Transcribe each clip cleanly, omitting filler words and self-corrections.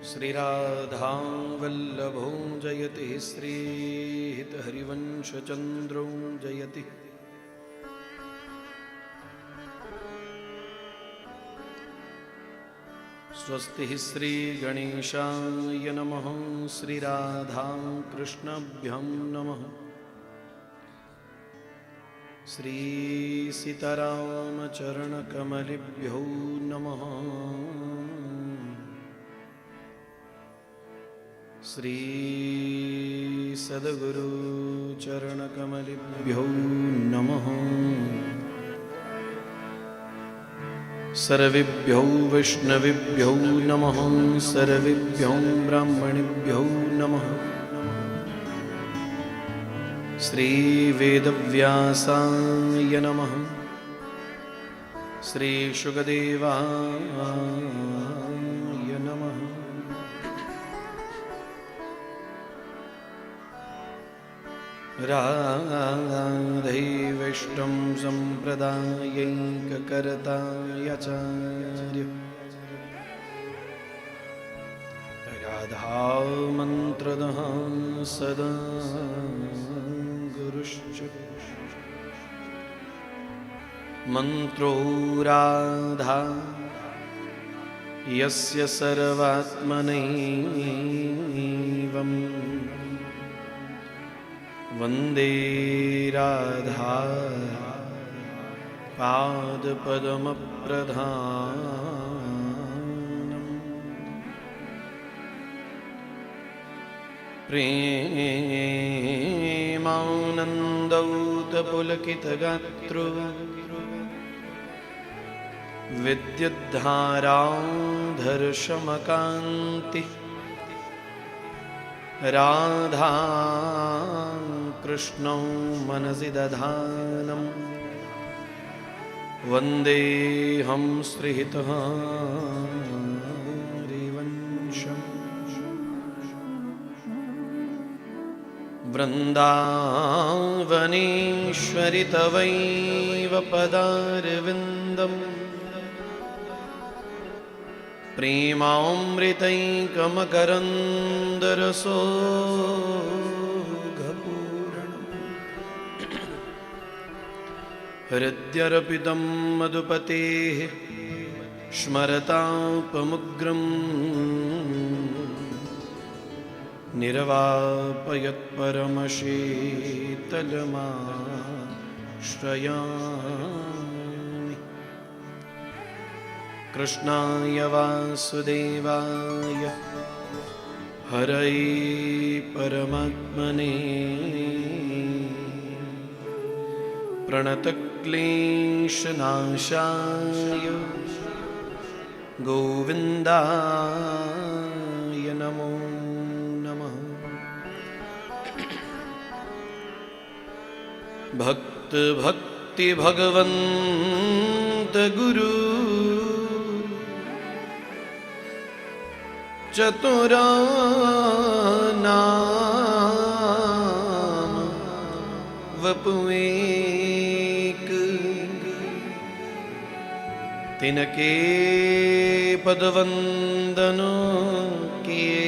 श्रीराधा वल्लभो जयति श्रीहितहरिवंशचन्द्रो जयति स्वस्ति श्रीगणेशाय नमः। श्रीराधा कृष्णाभ्यां नमः। श्रीसीतारामचरणकमलेभ्यो नमः। श्री सद्गुरु चरणकमलेभ्यो नमः। सर्वेभ्यो वैष्णवेभ्यो नमः। सर्वेभ्यो ब्राह्मणेभ्यो नमः। श्री वेदव्यासाय नमः। श्री शुकदेवाय नमः। राधे वैष्णव संप्रदायैककर्तायाचार्य राधा मंत्रदः सदा गुरुश्च मंत्रो राधा यस्य सर्वात्मनैवम् वंदे राधा पादपद्मप्रधानम्। प्रेमानन्दौतपुलकितगात्रो विद्युद्धाराधर्षमकान्ति राधा कृष्णौ मनसि दधानं वन्देऽहं श्रीहरिवंशम्। वृन्दावनेश्वरि तवैव पदारविन्दम् प्रेमामृतैकमकरन्दरसोऽघपूरणम् हृद्यर्पितं मधुपतेः स्मरतापमुग्रम् निर्वापयत्परमशीतलमाश्रयामि। कृष्णाय वासुदेवाय हरये परमात्मने प्रणतक्लेशनाशाय गोविन्दाय नमो नमः। भक्त भक्ति भगवन्त गुरु चतुरानाम वपुएक तिनके पदवंदनो किए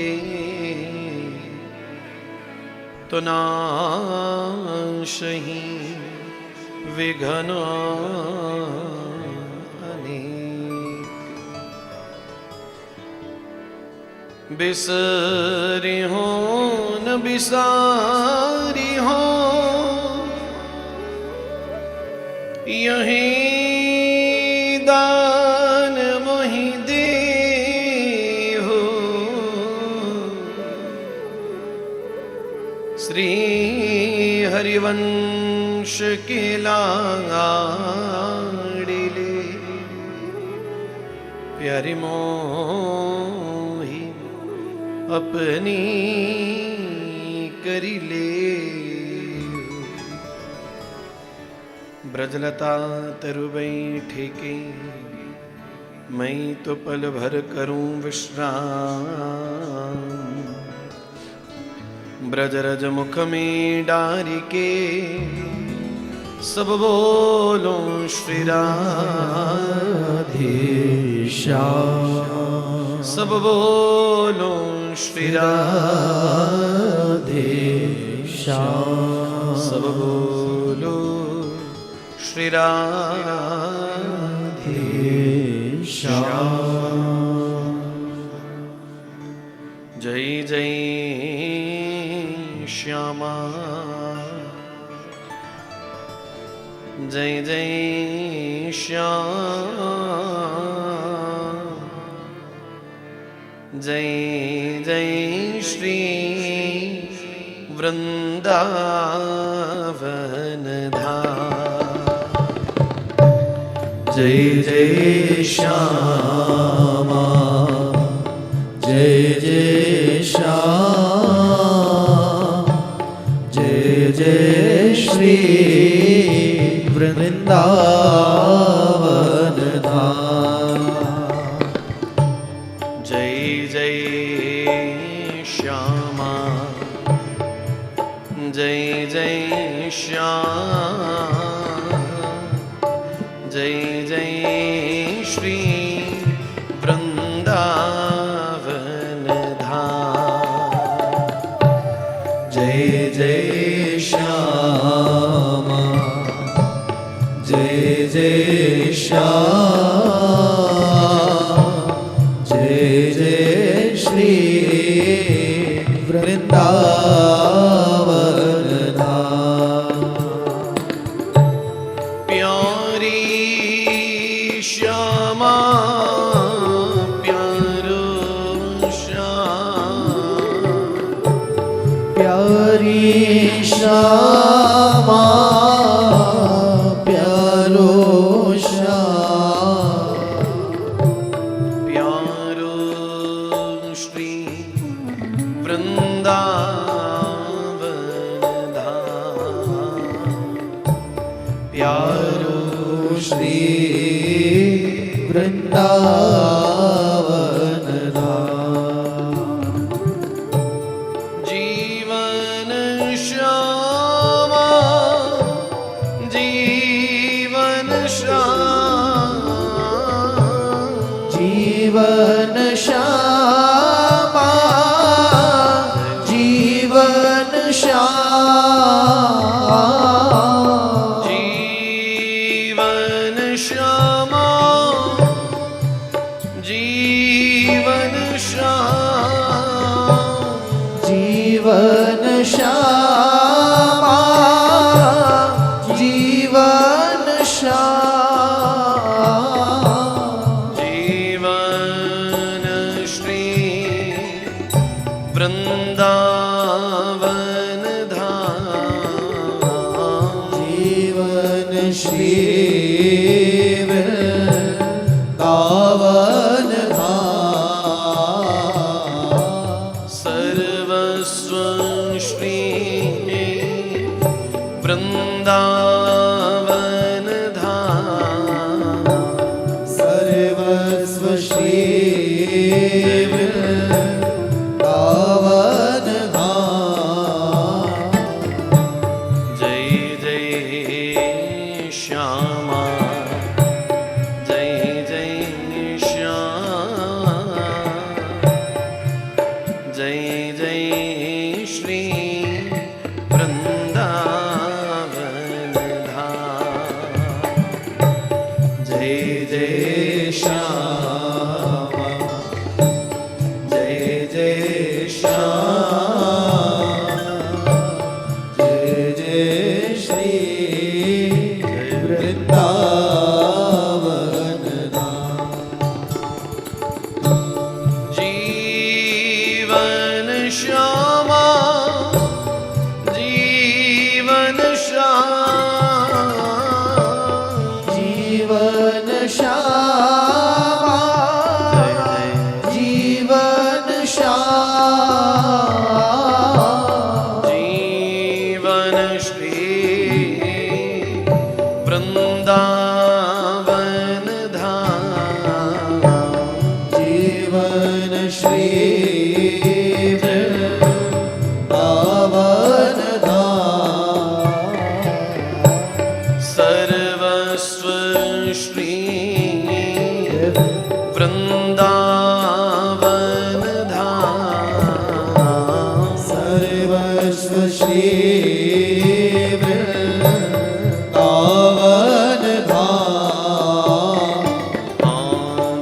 तो नाशहि विघ्न बिसरि हो न बिसारी हो, यहीं दान मोहि देहु श्री हरिवंश के लाड़िले प्यारी मोहि अपनी करिले ब्रजलता तरु बैठे के मैं तो पल भर करूं विश्राम ब्रजरज मुख में डारी के सब बोलो श्री राधेश्याम सब बोलो श्री राधेश्याम सब बोलो श्री राधेश्याम जय जय श्यामा जय जय श्याम जय जय श्री वृंदावन धाम जय जय श्यामा जय जय श्याम जय जय श्री वृंदावन धाम जय जय श्यामा जय जय श्याम जय जय श्री वृंदावन धाम जय जय श्यामा जय जय श्याम जय जय श्री वृंदावन धाम प्यारी श्यामा प्यारो श्याम प्यारी श्यामा प्यारो श्याम प्यारो श्री वृंदावन धाम प्यारो श्री वृंदावन धाम जीवन श्यामा जीवन श्याम जीवन श्यामा जीवन श्याम जीवन श्यामा जीवन श्याम जीवन श्यामा जीवन श्याम जीवन श्री वृंदावन धाम जीवन श्री वृंदावन धाम सर्वस्व श्री वृंदावन धाम सर्वस्व श्री वृंदावन धाम जय जय श्यामा जय जय श्याम जय जय श्री वृंदावन धाम जय जय श्यामा जय जय श्याम जय जय श्री वृंदावन श्यामा जीवन श्यामा जीवन श्री वृंदावन धाम जीवन श्री वृंदावन धाम सर्वस्व श्री वृंदावन धाम सर्वस्व श्री वृंदावन धाम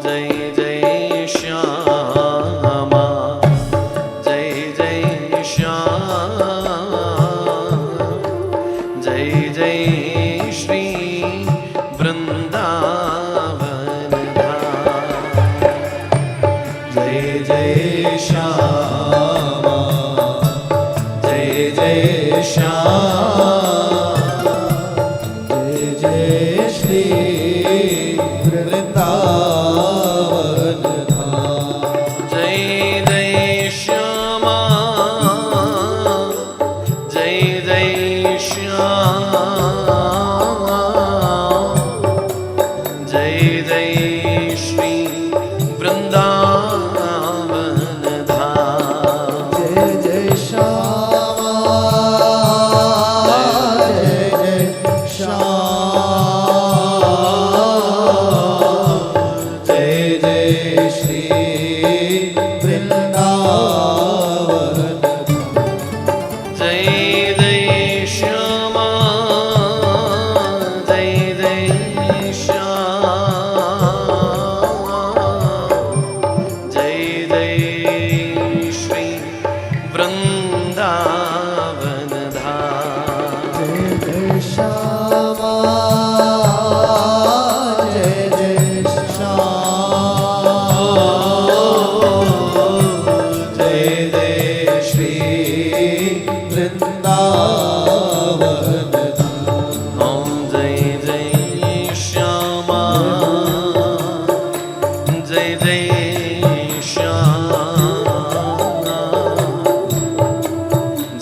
जय जय श्यामा जय जय श्याम जय जय श्री वृंदावन धाम जय जय श्यामा जय जय श्याम जय जय श्री वृंदावन धाम जय जय श्यामा जय जय श्याम जय जय श्री वृंदावन धाम जय जय श्यामा जय जय श्याम जय जय श्री वृंदावन जय जय श्यामा जय जय श्याम जय जय श्री वृंदावन धाम जय जय श्यामा जय जय श्याम जय जय श्री वृंदावन धाम ओम जय जय श्यामा जय जय श्याम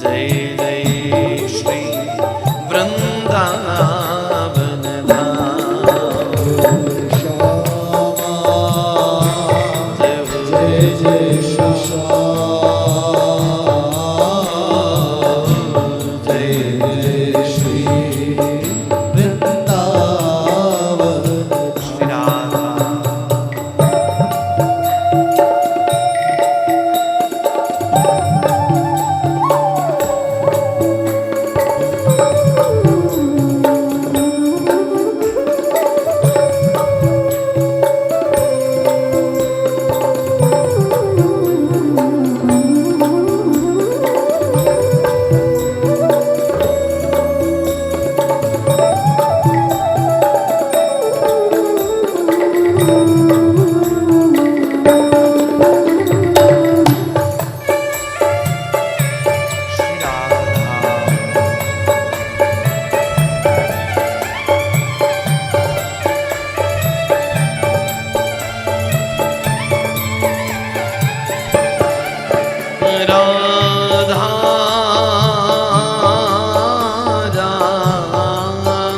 जय जय श्री वृंदावन धाम श्यामा जय हो जय जय श्याम जय जय श्री वृंदावन श्री राधा श्री राधा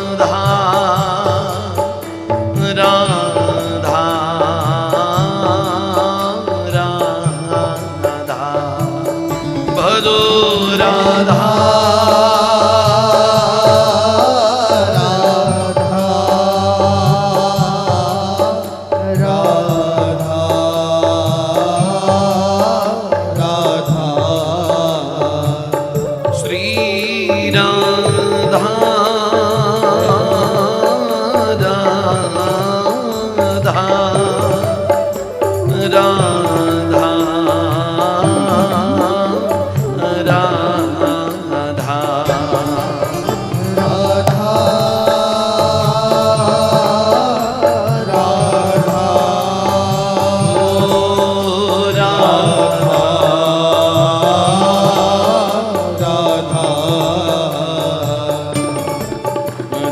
राधा राधा राधा भजो राधा श्री राधा राधा राधा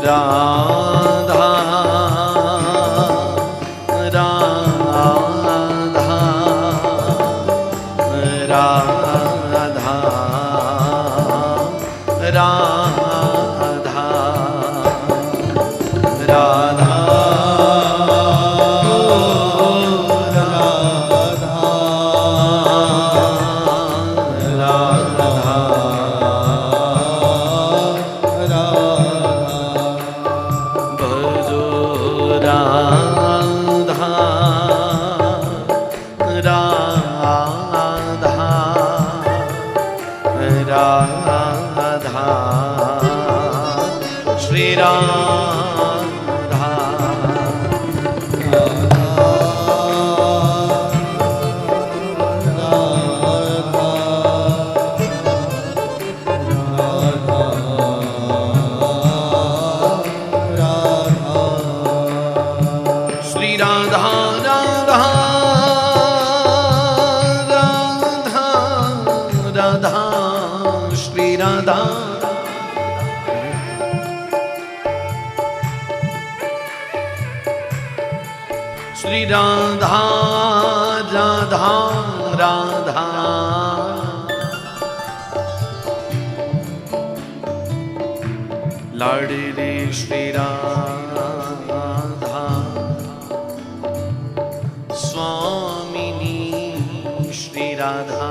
राधा श्री राधा राधा राधा राधा श्री राधा श्री राधा राधा राधा लाडले श्री राधा स्वामिनी श्री राधा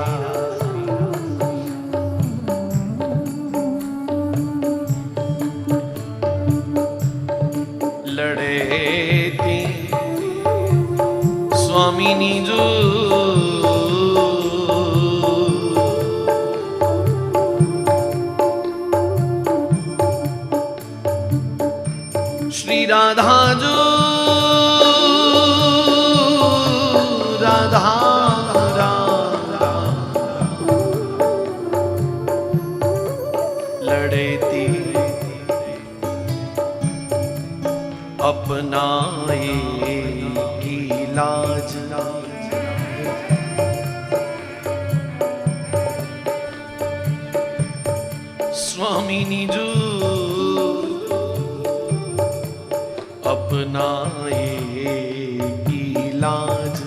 लड़े ती स्वामिनी जो श्री राधा जो राधा राधा लड़े ती अपनाए की लाज स्वामिनी जो अपनाए की लाज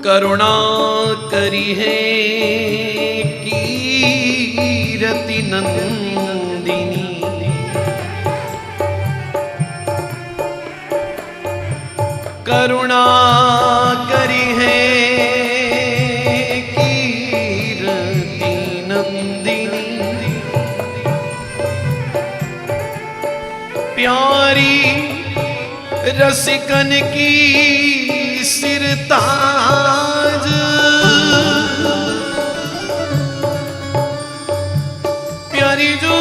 करुणा करी है कीरति नंदिनी करुणा करी है कीरति नंदिनी प्यारी रसिकन की सिरताज प्यारी जो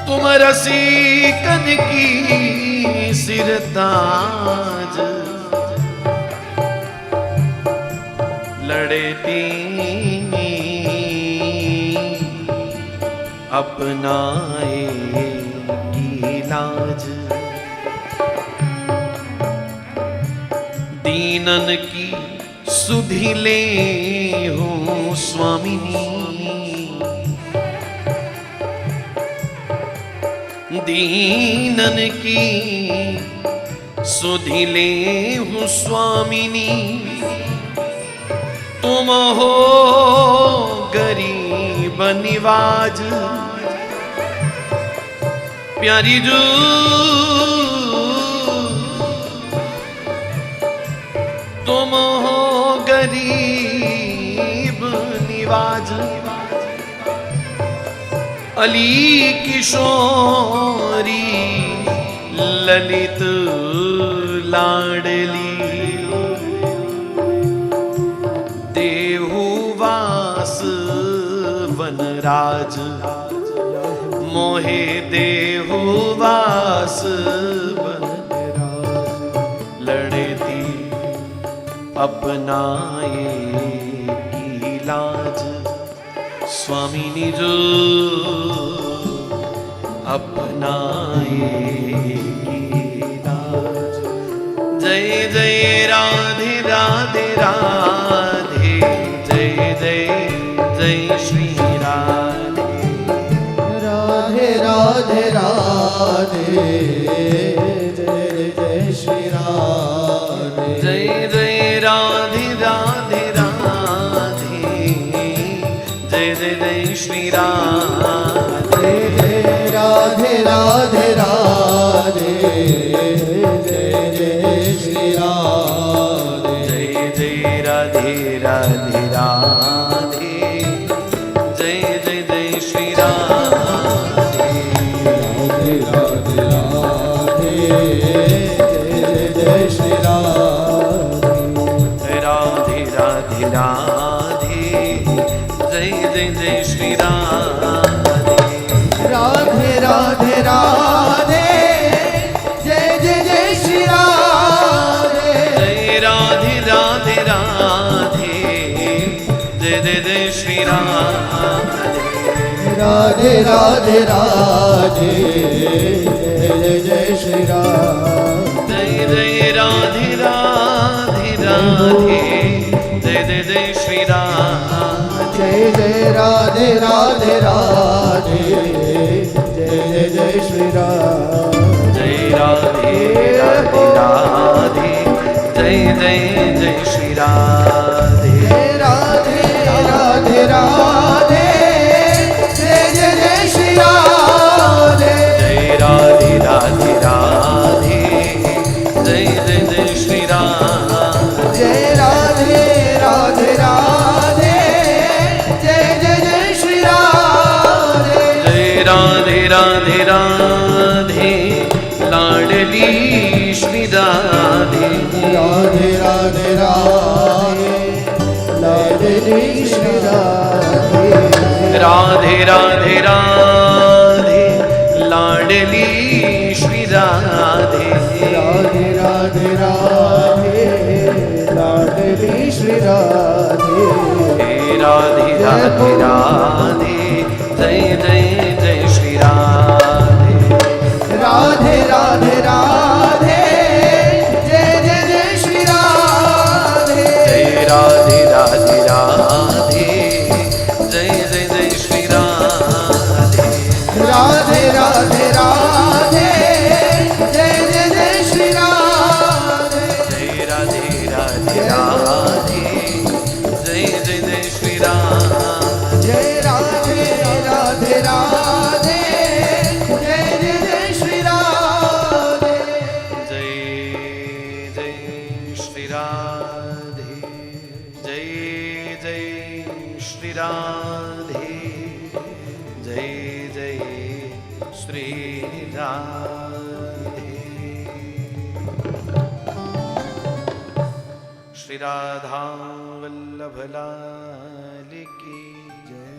तुम रसिकन की सिरताज लड़ती अपनाए की लाज दीनन की सुधि ले हूँ स्वामिनी दीनन की सुधि ले हूँ स्वामिनी तुम हो गरीब निवाज प्यारी जो तुम हो गरीब निवाज अली किशोरी ललित लाडली देहुवास वनराज मोहे देहुवास वनराज लड़ती अपनाए की लाज स्वामिनी जो अपनाए की लाज जय जय राधे राधे राधे जय जय जय श्री राधे राधे राधे राधे जय जय श्री राधे जय जय राधे राधे राधे जय जय जय श्री राधे जय राधे राधे राधे जय जय श्री राधे जय जय राधे राधे राधे जय जय जय श्री राधे राधे राधे राधे राधे राधे राधे जय जय श्री राम जय जय राधे राधे राधे जय जय जय श्री राम जय जय राधे राधे राधे जय जय जय श्री राम जय राधे राधे राधे जय जय जय श्री राधे राधे राधे राधे जय जय जय श्री राधे जय राधे राधे राधे जय जय जय श्री राधे जय राधे राधे राधे जय जय जय श्री राधे जय राधे राधे राधे लाडली श्री राधे राधे राधे राधे लाडली श्री राधे राधे राधे राधे लाडली श्री राधे राधे राधे राधे लाडली श्री राधे हे राधे राधे राधे जय जय जय श्री राधे राधे राधे राधे जय जय जय श्री राधे जय राधे राधे राधे जय जय जय श्री राधे राधे राधे राधे जय जय जय श्री राधे जय राधे राधे राधे जय जय जय श्री राधे जय राधे राधे राधे जय जय जय श्री राधे जय जय श्री राधे जय जय श्री राधे जय जय श्री राधे श्री राधा वल्लभ लाल की जय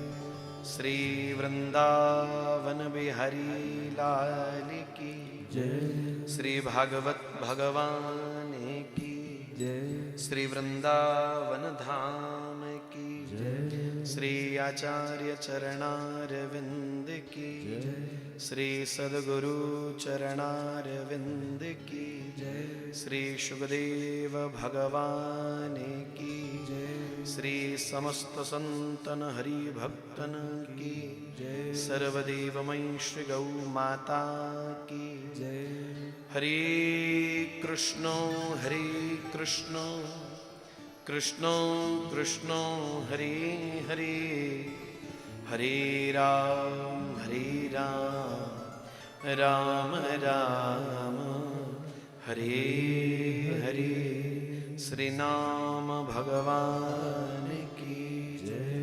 श्री वृंदावन बिहारी लाल की जय श्री भागवत भगवान की जय श्री वृंदावन धाम की जय श्री आचार्य चरणारविंद की जय श्री सद्गुरु चरणारविंद की जय श्री शुकदेव भगवान की जय श्री समस्त संतन हरि भक्तन की जय सर्वदेवमयी श्री गौ माता की जय हरे कृष्ण कृष्ण कृष्ण हरे हरे हरे राम राम राम हरे हरे श्री नाम भगवान की जय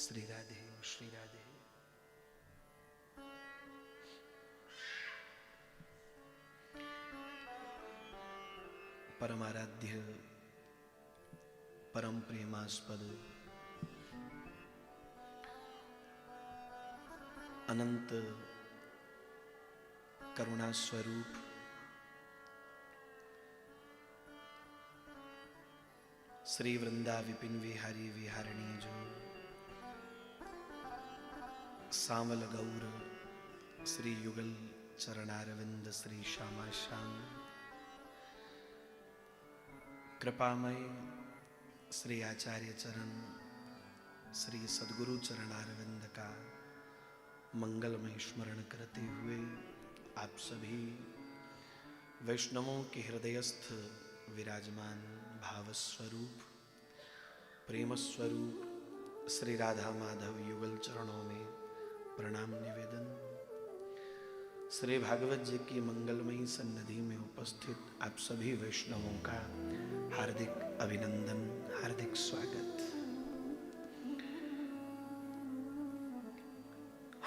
श्री राधे श्री राधे परमाराध्य परम प्रेमास्पद अनंत करुणा स्वरूप श्री वृंदा विपिन विहारी विहारिणी जो सामल गौर श्री युगल चरणारविंद श्री श्यामा श्याम कृपामय श्री आचार्य चरण श्री सद्गुरु चरणारविंद का मंगलमय स्मरण करते हुए आप सभी वैष्णवों के हृदयस्थ विराजमान भाव स्वरूप प्रेम स्वरूप श्री राधा माधव युगल चरणों में प्रणाम निवेदन। श्री भागवत जी की मंगलमयी सन्निधि में उपस्थित आप सभी वैष्णवों का हार्दिक अभिनंदन, हार्दिक स्वागत।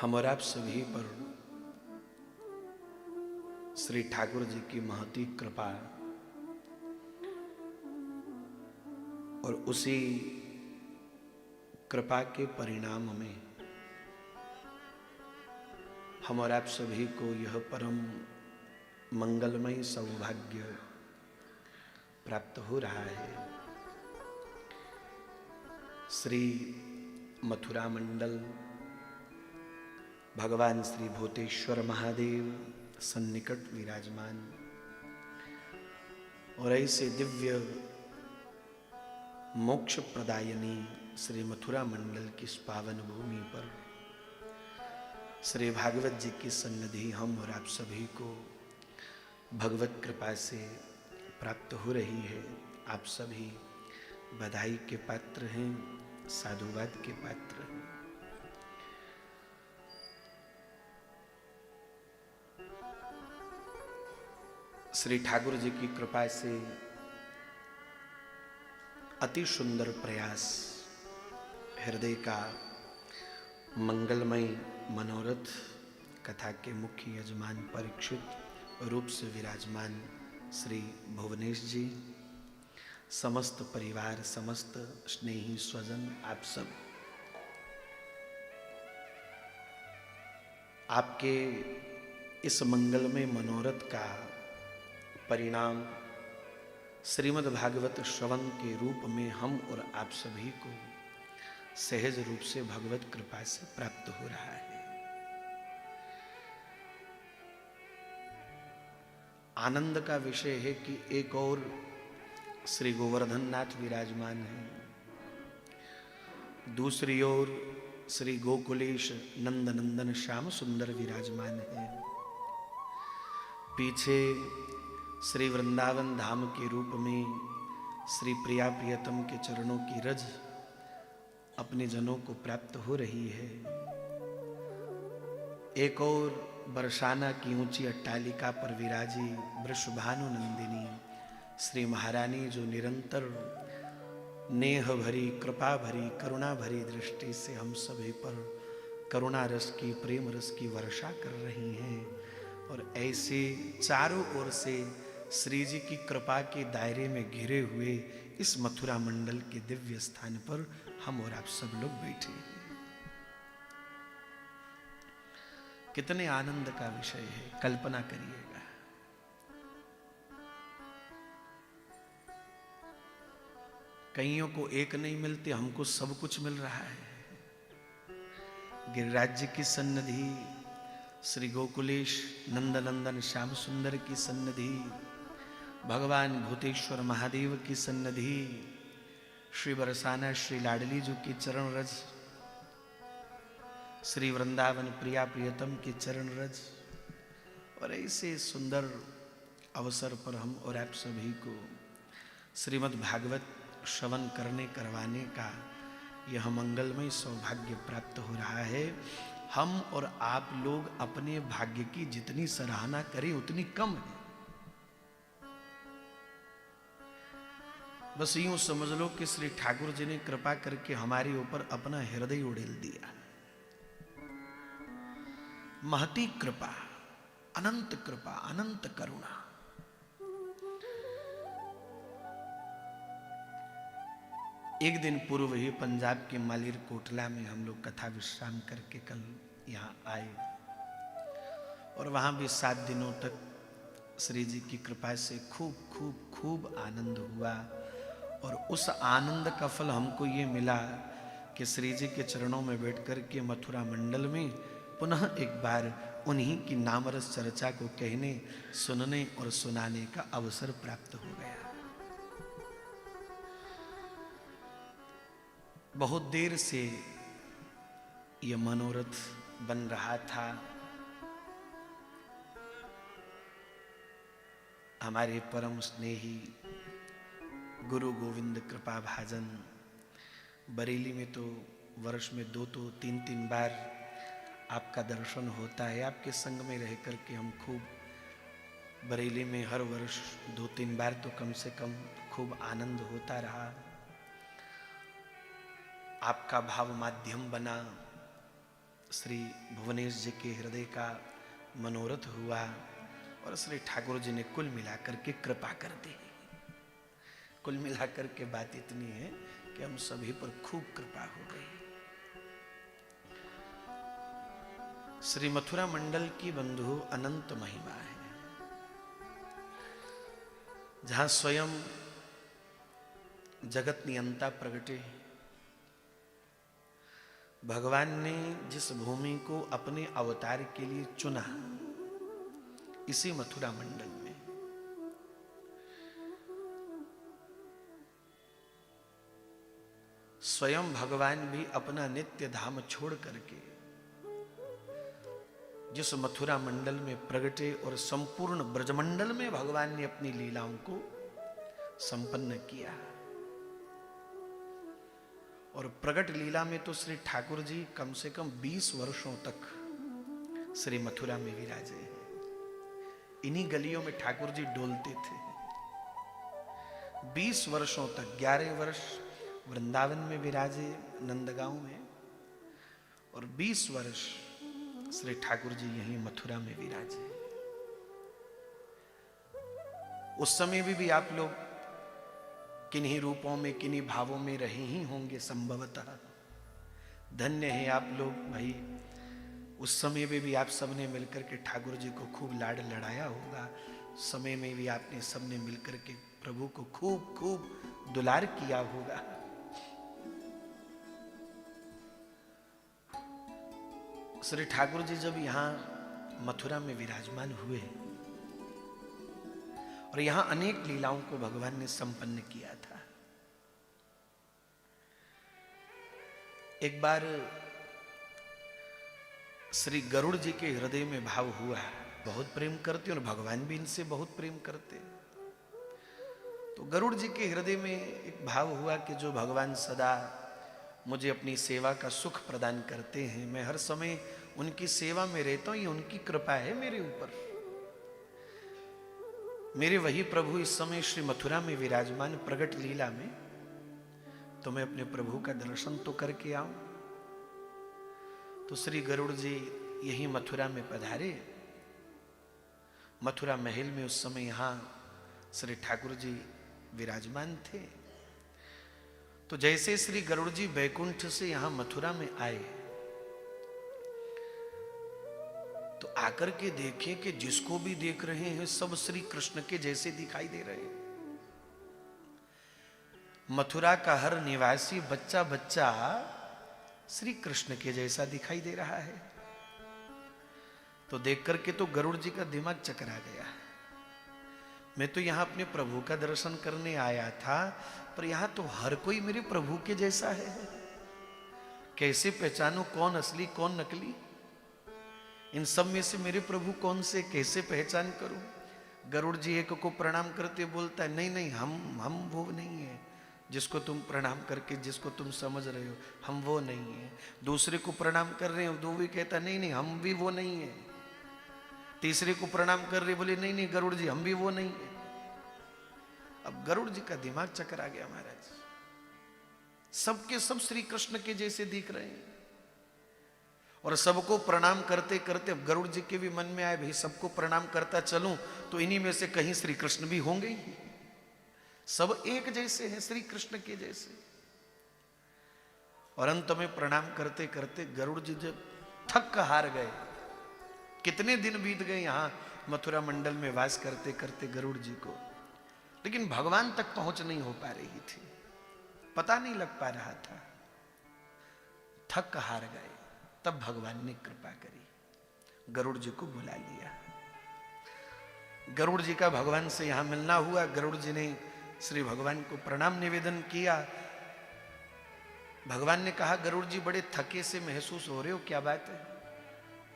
हम और आप सभी पर श्री ठाकुर जी की महती कृपा और उसी कृपा के परिणाम में हम और आप सभी को यह परम मंगलमय सौभाग्य प्राप्त हो रहा है श्री मथुरा मंडल भगवान श्री भूतेश्वर महादेव सन्निकट विराजमान और ऐसे दिव्य मोक्ष प्रदायनी श्री मथुरा मंडल की इस पावन भूमि पर श्री भागवत जी की सन्निधि हम और आप सभी को भगवत कृपा से प्राप्त हो रही है। आप सभी बधाई के पात्र हैं, साधुवाद के पात्र हैं। श्री ठाकुर जी की कृपा से अति सुंदर प्रयास हृदय का मंगलमय मनोरथ कथा के मुख्य यजमान परीक्षित रूप से विराजमान श्री भुवनेश जी, समस्त परिवार, समस्त स्नेही स्वजन, आप सब, आपके इस मंगलमय मनोरथ का परिणाम श्रीमद् भागवत श्रवण के रूप में हम और आप सभी को सहज रूप से भगवत कृपा से प्राप्त हो रहा है। आनंद का विषय है कि एक और श्री गोवर्धन नाथ विराजमान है, दूसरी ओर श्री गोकुलेश नंद नंदन श्याम सुंदर विराजमान है, पीछे श्री वृंदावन धाम के रूप में श्री प्रिया प्रियतम के चरणों की रज अपने जनों को प्राप्त हो रही है। एक और बरसाना की ऊंची अट्टालिका पर विराजी वृषभानु नंदिनी श्री महारानी, जो निरंतर नेह भरी, कृपा भरी, करुणा भरी दृष्टि से हम सभी पर करुणा रस की, प्रेम रस की वर्षा कर रही हैं। और ऐसे चारों ओर से श्री जी की कृपा के दायरे में घिरे हुए इस मथुरा मंडल के दिव्य स्थान पर हम और आप सब लोग बैठे हैं। कितने आनंद का विषय है, कल्पना करिएगा। कईयों को एक नहीं मिलते, हमको सब कुछ मिल रहा है। गिरिराज जी की सन्निधि, श्री गोकुलेश नंदनंदन श्याम सुंदर की सन्निधि, भगवान भूतेश्वर महादेव की सन्निधि, श्री बरसाना श्री लाडली जी की चरण रज, श्री वृंदावन प्रिया प्रियतम की चरण रज, और ऐसे सुंदर अवसर पर हम और आप सभी को श्रीमद् भागवत श्रवण करने करवाने का यह मंगलमय सौभाग्य प्राप्त हो रहा है। हम और आप लोग अपने भाग्य की जितनी सराहना करें उतनी कम है। बस यूं समझ लो कि श्री ठाकुर जी ने कृपा करके हमारे ऊपर अपना हृदय उड़ेल दिया। महती कृपा, अनंत कृपा, अनंत करुणा। एक दिन पूर्व ही पंजाब के मालिर कोटला में हम लोग कथा विश्राम करके कल यहाँ आए और वहाँ भी 7 दिनों तक श्री जी की कृपा से खूब खूब खूब आनंद हुआ। और उस आनंद का फल हमको ये मिला कि श्री जी के चरणों में बैठकर के मथुरा मंडल में पुनः एक बार उन्हीं की नामरस चर्चा को कहने, सुनने और सुनाने का अवसर प्राप्त हो गया। बहुत देर से यह मनोरथ बन रहा था। हमारे परम स्नेही गुरु गोविंद कृपा भाजन बरेली में तो वर्ष में 2 तो 3 बार आपका दर्शन होता है। आपके संग में रह कर के हम खूब बरेली में हर वर्ष 2-3 बार तो कम से कम खूब आनंद होता रहा। आपका भाव माध्यम बना, श्री भुवनेश जी के हृदय का मनोरथ हुआ और श्री ठाकुर जी ने कुल मिलाकर के कृपा कर दी। कुल मिलाकर के बात इतनी है कि हम सभी पर खूब कृपा हो गई। श्री मथुरा मंडल की बंधु अनंत महिमा है, जहां स्वयं जगत नियंता प्रगटे भगवान ने जिस भूमि को अपने अवतार के लिए चुना, इसी मथुरा मंडल में स्वयं भगवान भी अपना नित्य धाम छोड़ करके जिस मथुरा मंडल में प्रगटे और संपूर्ण ब्रजमंडल में भगवान ने अपनी लीलाओं को संपन्न किया। और प्रगट लीला में तो श्री ठाकुर जी कम से कम 20 वर्षों तक श्री मथुरा में विराजे हैं। इन्हीं गलियों में ठाकुर जी डोलते थे 20 वर्षों तक। 11 वर्ष वृंदावन में विराजे नंदगांव में, और 20 वर्ष श्री ठाकुर जी यहीं मथुरा में विराजे। उस समय भी आप लोग किन्हीं रूपों में, किन्हीं भावों में रहे ही होंगे संभवतः। धन्य है आप लोग भाई, उस समय में भी आप सबने मिलकर के ठाकुर जी को खूब लाड लड़ाया होगा। समय में भी आपने सबने मिलकर के प्रभु को खूब खूब दुलार किया होगा। श्री ठाकुर जी जब यहां मथुरा में विराजमान हुए और यहां अनेक लीलाओं को भगवान ने संपन्न किया था। एक बार श्री गरुड़ जी के हृदय में भाव हुआ, बहुत प्रेम करते और भगवान भी इनसे बहुत प्रेम करते। तो गरुड़ जी के हृदय में एक भाव हुआ कि जो भगवान सदा मुझे अपनी सेवा का सुख प्रदान करते हैं, मैं हर समय उनकी सेवा में रहता हूं, ये उनकी कृपा है मेरे ऊपर। मेरे वही प्रभु इस समय श्री मथुरा में विराजमान प्रगट लीला में, तो मैं अपने प्रभु का दर्शन तो करके आऊं। तो श्री गरुड़ जी यही मथुरा में पधारे। मथुरा महल में उस समय यहां श्री ठाकुर जी विराजमान थे। तो जैसे श्री गरुड़ जी बैकुंठ से यहां मथुरा में आए, तो आकर के देखे कि जिसको भी देख रहे हैं सब श्री कृष्ण के जैसे दिखाई दे रहे हैं। मथुरा का हर निवासी बच्चा बच्चा श्री कृष्ण के जैसा दिखाई दे रहा है। तो देख करके तो गरुड़ जी का दिमाग चकरा गया। मैं तो यहां अपने प्रभु का दर्शन करने आया था, पर यहां तो हर कोई मेरे प्रभु के जैसा है। कैसे पहचानूं कौन असली कौन नकली? इन सब में से मेरे प्रभु कौन से, कैसे पहचान करूं? गरुड़ जी एक को प्रणाम करते बोलता है, नहीं नहीं हम वो नहीं है जिसको तुम प्रणाम करके जिसको तुम समझ रहे हो, हम वो नहीं है। दूसरे को प्रणाम कर रहे हो, दो भी कहता नहीं नहीं हम भी वो नहीं है। तीसरे को प्रणाम कर रहे, बोले नहीं नहीं गरुड़ जी हम भी वो नहीं है। अब गरुड़ जी का दिमाग चकरा गया महाराज। सबके सब श्री कृष्ण के जैसे दिख रहे हैं और सबको प्रणाम करते करते अब गरुड़ जी के भी मन में आए, भाई सबको प्रणाम करता चलूं तो इन्हीं में से कहीं श्री कृष्ण भी होंगे ही। सब एक जैसे हैं, श्री कृष्ण के जैसे। और अंत में प्रणाम करते करते गरुड़ जी जब थक हार गए, कितने दिन बीत गए यहां मथुरा मंडल में वास करते करते गरुड़ जी को, लेकिन भगवान तक पहुंच नहीं हो पा रही थी, पता नहीं लग पा रहा था। थक हार गए, तब भगवान ने कृपा करी, गरुड़ जी को बुला लिया। गरुड़ जी का भगवान से यहां मिलना हुआ। गरुड़ जी ने श्री भगवान को प्रणाम निवेदन किया। भगवान ने कहा, गरुड़ जी बड़े थके से महसूस हो रहे हो, क्या बात है?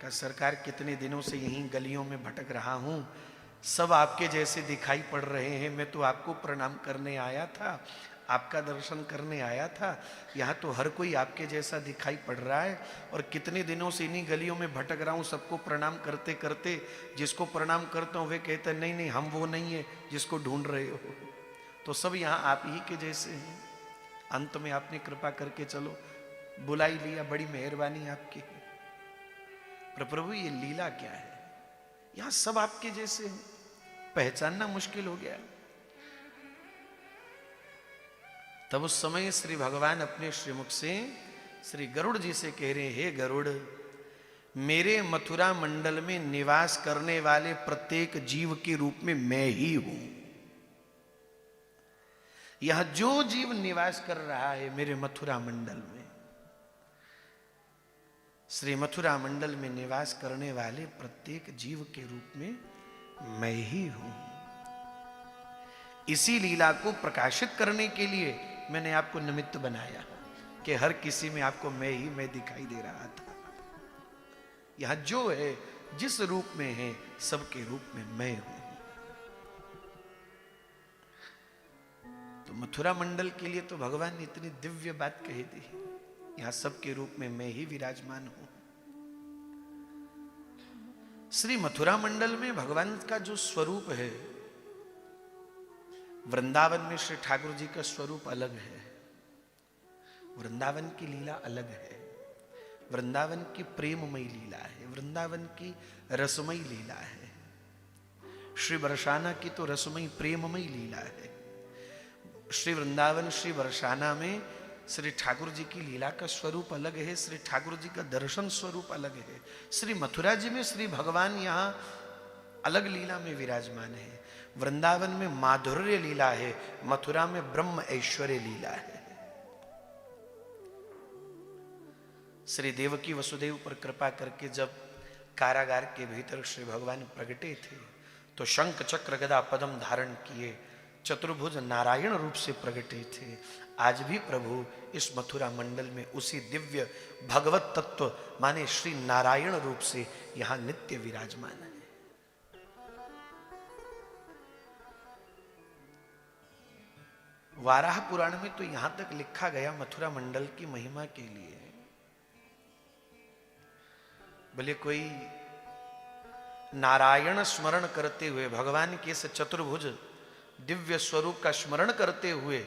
कहा, सरकार कितने दिनों से यहीं गलियों में भटक रहा हूं, सब आपके जैसे दिखाई पड़ रहे हैं। मैं तो आपको प्रणाम करने आया था, आपका दर्शन करने आया था, यहाँ तो हर कोई आपके जैसा दिखाई पड़ रहा है। और कितने दिनों से इन्हीं गलियों में भटक रहा हूँ, सबको प्रणाम करते करते। जिसको प्रणाम करता हूँ वे कहते हैं नहीं नहीं हम वो नहीं है जिसको ढूंढ रहे हो। तो सब यहाँ आप ही के जैसे हैं। अंत में आपने कृपा करके चलो बुला ही लिया, बड़ी मेहरबानी आपकी। पर प्रभु ये लीला क्या है, यहाँ सब आपके जैसे हैं, पहचानना मुश्किल हो गया। तब उस समय श्री भगवान अपने श्रीमुख से श्री गरुड़ जी से कह रहे, हे गरुड़, मेरे मथुरा मंडल में निवास करने वाले प्रत्येक जीव के रूप में मैं ही हूं। यह जो जीव निवास कर रहा है मेरे मथुरा मंडल में, श्री मथुरा मंडल में निवास करने वाले प्रत्येक जीव के रूप में मैं ही हूं। इसी लीला को प्रकाशित करने के लिए मैंने आपको निमित्त बनाया कि हर किसी में आपको मैं दिखाई दे रहा था। यहां जो है, जिस रूप में है, सबके रूप में मैं हूं। तो मथुरा मंडल के लिए तो भगवान ने इतनी दिव्य बात कही थी, यहां सबके रूप में मैं ही विराजमान हूं। श्री मथुरा मंडल में भगवान का जो स्वरूप है, वृंदावन में श्री ठाकुर जी का स्वरूप अलग है, वृंदावन की लीला अलग है, वृंदावन की प्रेममयी लीला है, वृंदावन की रसमयी लीला है। श्री बरसाना की तो रसमयी प्रेममयी लीला है। श्री वृंदावन श्री बरसाना में श्री ठाकुर जी की लीला का स्वरूप अलग है, श्री ठाकुर जी का दर्शन स्वरूप अलग है। श्री मथुरा जी में श्री भगवान यहां अलग लीला में विराजमान है। वृंदावन में माधुर्य लीला है, मथुरा में ब्रह्म ऐश्वर्य लीला है। श्री देवकी वसुदेव पर कृपा करके जब कारागार के भीतर श्री भगवान प्रगटे थे तो शंख चक्र गदा पद्म धारण किए चतुर्भुज नारायण रूप से प्रगटे थे। आज भी प्रभु इस मथुरा मंडल में उसी दिव्य भगवत तत्व माने श्री नारायण रूप से यहां नित्य विराजमान है। वाराह पुराण में तो यहां तक लिखा गया मथुरा मंडल की महिमा के लिए, भले कोई नारायण स्मरण करते हुए, भगवान के इस चतुर्भुज दिव्य स्वरूप का स्मरण करते हुए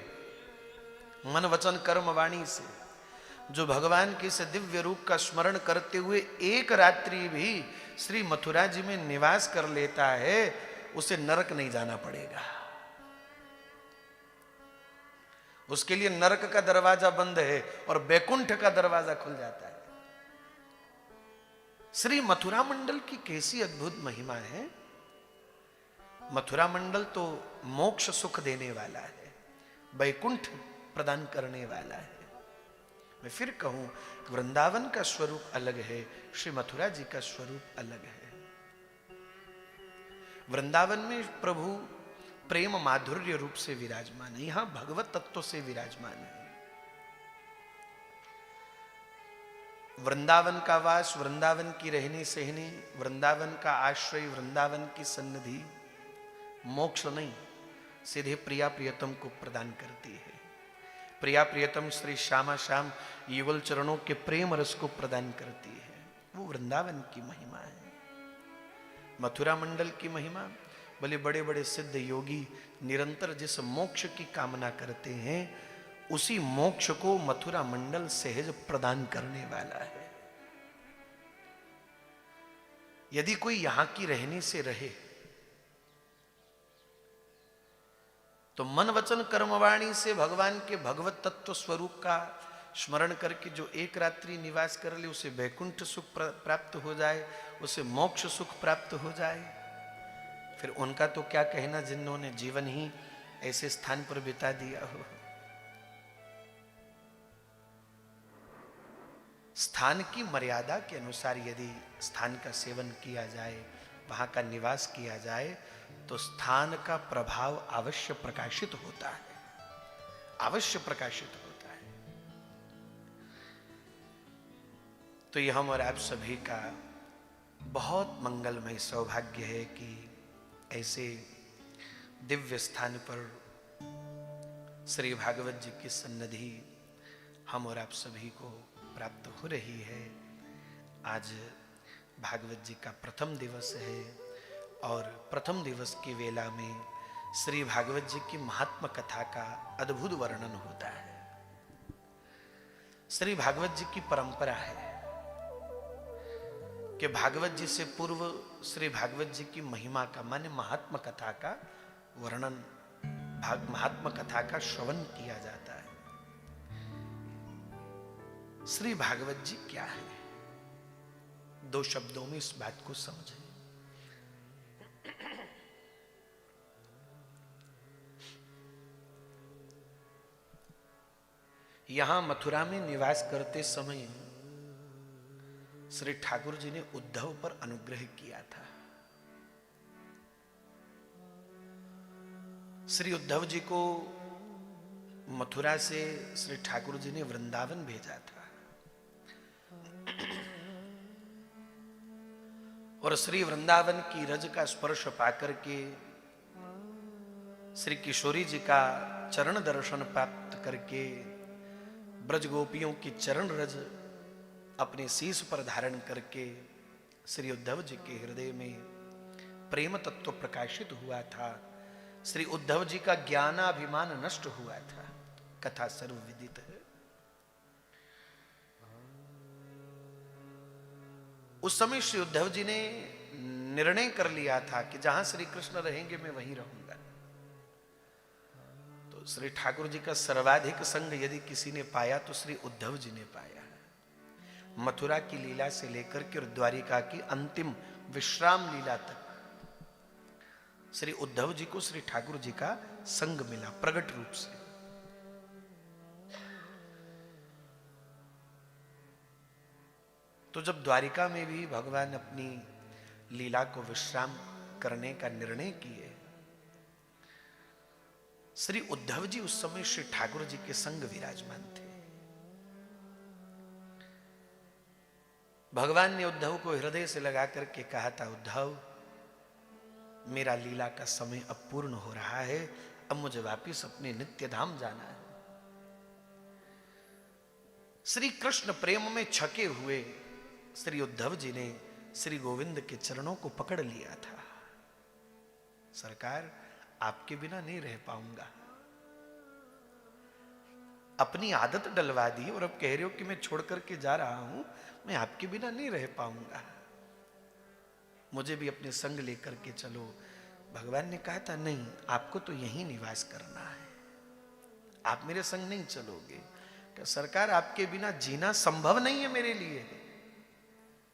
मन वचन कर्म वाणी से जो भगवान के इस दिव्य रूप का स्मरण करते हुए एक रात्रि भी श्री मथुरा जी में निवास कर लेता है, उसे नरक नहीं जाना पड़ेगा। उसके लिए नरक का दरवाजा बंद है और बैकुंठ का दरवाजा खुल जाता है। श्री मथुरा मंडल की कैसी अद्भुत महिमा है। मथुरा मंडल तो मोक्ष सुख देने वाला है, बैकुंठ प्रदान करने वाला है। मैं फिर कहूं, वृंदावन का स्वरूप अलग है, श्री मथुरा जी का स्वरूप अलग है। वृंदावन में प्रभु प्रेम माधुर्य रूप से विराजमान है, यहां भगवत तत्व से विराजमान है। वृंदावन का वास, वृंदावन की रहनी सहनी, वृंदावन का आश्रय, वृंदावन की सन्निधि मोक्ष नहीं, सीधे प्रिया प्रियतम को प्रदान करती है। प्रिया प्रियतम श्री श्यामा श्याम युगल चरणों के प्रेम रस को प्रदान करती है। वो वृंदावन की महिमा है। मथुरा मंडल की महिमा, भले बड़े बड़े सिद्ध योगी निरंतर जिस मोक्ष की कामना करते हैं, उसी मोक्ष को मथुरा मंडल सहज प्रदान करने वाला है। यदि कोई यहां की रहने से रहे तो मन वचन कर्मवाणी से भगवान के भगवत तत्व स्वरूप का स्मरण करके जो एक रात्रि निवास कर ले, उसे वैकुंठ सुख प्राप्त हो जाए, उसे मोक्ष सुख प्राप्त हो जाए। फिर उनका तो क्या कहना जिन्होंने जीवन ही ऐसे स्थान पर बिता दिया हो। स्थान की मर्यादा के अनुसार यदि स्थान का सेवन किया जाए, वहां का निवास किया जाए, तो स्थान का प्रभाव अवश्य प्रकाशित होता है, अवश्य प्रकाशित होता है। तो यह हम और आप सभी का बहुत मंगलमय सौभाग्य है कि ऐसे दिव्य स्थान पर श्री भागवत जी की सन्निधि हम और आप सभी को प्राप्त हो रही है। आज भागवत जी का प्रथम दिवस है और प्रथम दिवस की वेला में श्री भागवत जी की महात्म कथा का अद्भुत वर्णन होता है। श्री भागवत जी की परंपरा है कि भागवत जी से पूर्व श्री भागवत जी की महिमा का माने महात्म कथा का वर्णन, महात्म कथा का श्रवण किया जाता है। श्री भागवत जी क्या है, दो शब्दों में इस बात को समझें। यहां मथुरा में निवास करते समय श्री ठाकुर जी ने उद्धव पर अनुग्रह किया था। श्री उद्धव जी को मथुरा से श्री ठाकुर जी ने वृंदावन भेजा था और श्री वृंदावन की रज का स्पर्श पाकर के श्री किशोरी जी का चरण दर्शन प्राप्त करके ब्रज गोपियों की चरण रज अपने शीश पर धारण करके श्री उद्धव जी के हृदय में प्रेम तत्व प्रकाशित हुआ था। श्री उद्धव जी का ज्ञानाभिमान नष्ट हुआ था। कथा सर्वविदित है। उस समय श्री उद्धव जी ने निर्णय कर लिया था कि जहां श्री कृष्ण रहेंगे मैं वहीं रहूंगा। तो श्री ठाकुर जी का सर्वाधिक संग यदि किसी ने पाया तो श्री उद्धव जी ने पाया। मथुरा की लीला से लेकर के और द्वारिका की अंतिम विश्राम लीला तक श्री उद्धव जी को श्री ठाकुर जी का संग मिला प्रगट रूप से। तो जब द्वारिका में भी भगवान अपनी लीला को विश्राम करने का निर्णय किए, श्री उद्धव जी उस समय श्री ठाकुर जी के संग विराजमान थे। भगवान ने उद्धव को हृदय से लगा करके कहा था, उद्धव मेरा लीला का समय अब पूर्ण हो रहा है, अब मुझे वापिस अपने नित्य धाम जाना है। श्री कृष्ण प्रेम में छके हुए श्री उद्धव जी ने श्री गोविंद के चरणों को पकड़ लिया था। सरकार आपके बिना नहीं रह पाऊंगा। अपनी आदत डलवा दी और अब कह रहे हो कि मैं छोड़ करके जा रहा हूं, मैं आपके बिना नहीं रह पाऊंगा, मुझे भी अपने संग लेकर के चलो। भगवान ने कहा था, नहीं आपको तो यहीं निवास करना है, आप मेरे संग नहीं चलोगे। क्या सरकार आपके बिना जीना संभव नहीं है मेरे लिए,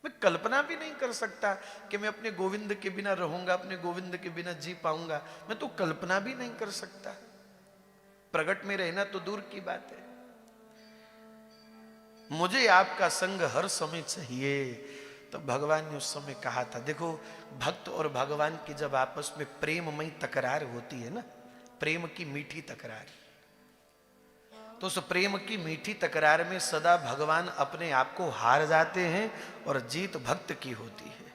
मैं कल्पना भी नहीं कर सकता कि मैं अपने गोविंद के बिना रहूंगा, अपने गोविंद के बिना जी पाऊंगा, मैं तो कल्पना भी नहीं कर सकता। प्रगट में रहना तो दूर की बात है, मुझे आपका संग हर समय चाहिए। तो भगवान ने उस समय कहा था, देखो भक्त और भगवान की जब आपस में प्रेममयी तकरार होती है ना, प्रेम की मीठी तकरार, तो उस प्रेम की मीठी तकरार में सदा भगवान अपने आप को हार जाते हैं और जीत भक्त की होती है।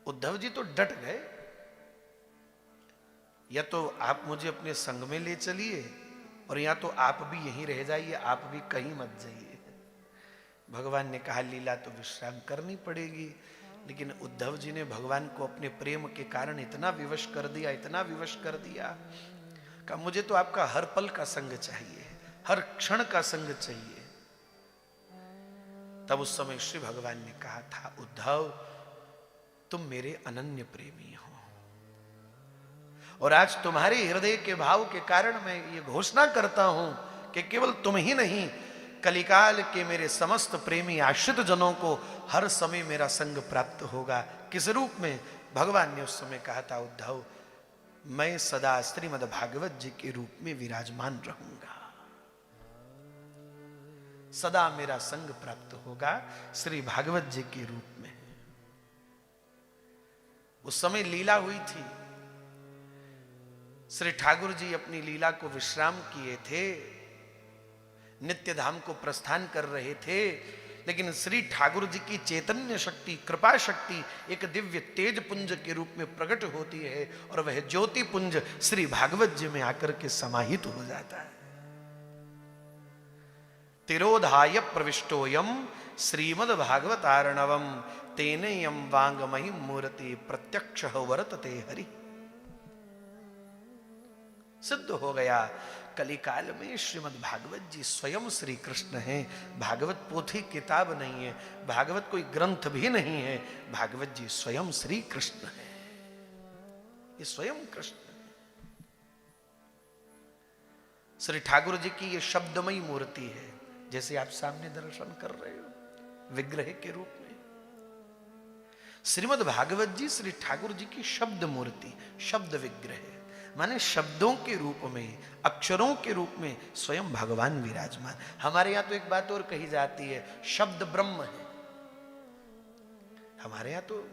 उद्धव जी तो डट गए, या तो आप मुझे अपने संग में ले चलिए और या तो आप भी यहीं रह जाइए, आप भी कहीं मत जाइए। भगवान ने कहा लीला तो विश्राम करनी पड़ेगी, लेकिन उद्धव जी ने भगवान को अपने प्रेम के कारण इतना विवश कर दिया, इतना विवश कर दिया, कहा मुझे तो आपका हर पल का संग चाहिए, हर क्षण का संग चाहिए। तब उस समय श्री भगवान ने कहा था, उद्धव तुम मेरे अनन्य प्रेमी हो और आज तुम्हारे हृदय के भाव के कारण मैं ये घोषणा करता हूं कि केवल तुम ही नहीं, कलिकाल के मेरे समस्त प्रेमी आश्रित जनों को हर समय मेरा संग प्राप्त होगा। किस रूप में? भगवान ने उस समय कहा था, उद्धव मैं सदा श्रीमद् भागवत जी के रूप में विराजमान रहूंगा, सदा मेरा संग प्राप्त होगा श्री भागवत जी के रूप में। उस समय लीला हुई थी, श्री ठाकुर जी अपनी लीला को विश्राम किए थे, नित्य धाम को प्रस्थान कर रहे थे, लेकिन श्री ठाकुर जी की चैतन्य शक्ति, कृपा शक्ति एक दिव्य तेज पुंज के रूप में प्रकट होती है और वह ज्योति पुंज श्री भागवत जी में आकर के समाहित हो जाता है। तिरोधाय प्रविष्टोयम श्रीमद् भागवतार्णवम तेनेयम वांगमयी मूर्ति प्रत्यक्ष वर्तते हरि। सिद्ध हो गया, कलिकाल में श्रीमद् भागवत जी स्वयं श्री कृष्ण हैं। भागवत पोथी किताब नहीं है, भागवत कोई ग्रंथ भी नहीं है, भागवत जी स्वयं श्री कृष्ण है, ये स्वयं कृष्ण है। श्री ठाकुर जी की ये शब्दमयी मूर्ति है, जैसे आप सामने दर्शन कर रहे हो विग्रह के रूप में। श्रीमद् भागवत जी श्री ठाकुर जी की शब्द मूर्ति, शब्द विग्रह। माने शब्दों के रूप में, अक्षरों के रूप में स्वयं भगवान विराजमान। हमारे यहां तो एक बात और कही जाती है, शब्द ब्रह्म है। हमारे यहां तो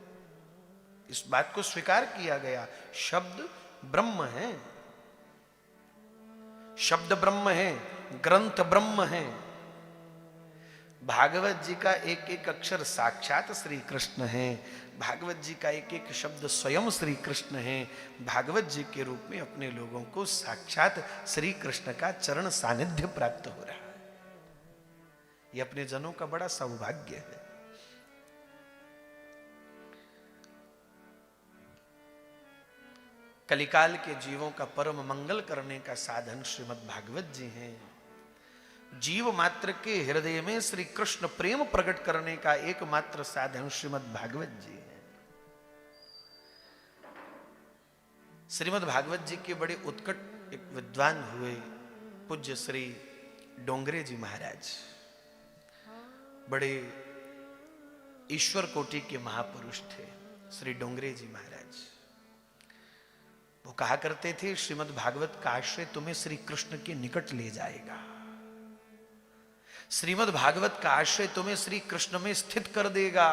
इस बात को स्वीकार किया गया, शब्द ब्रह्म है, शब्द ब्रह्म है, ग्रंथ ब्रह्म है। भागवत जी का एक एक अक्षर साक्षात श्री कृष्ण है, भागवत जी का एक एक शब्द स्वयं श्री कृष्ण है। भागवत जी के रूप में अपने लोगों को साक्षात श्री कृष्ण का चरण सानिध्य प्राप्त हो रहा है। यह अपने जनों का बड़ा सौभाग्य है। कलिकाल के जीवों का परम मंगल करने का साधन श्रीमद् भागवत जी हैं। जीव मात्र के हृदय में श्री कृष्ण प्रेम प्रकट करने का एकमात्र साधन श्रीमद् भागवत जी है। श्रीमद् भागवत जी के बड़े उत्कट एक विद्वान हुए पूज्य श्री डोंगरे जी महाराज, बड़े ईश्वर कोटि के महापुरुष थे श्री डोंगरे जी महाराज। वो कहा करते थे, श्रीमद् भागवत का आश्रय तुम्हें श्री कृष्ण के निकट ले जाएगा, श्रीमद् भागवत का आश्रय तुम्हें श्री कृष्ण में स्थित कर देगा।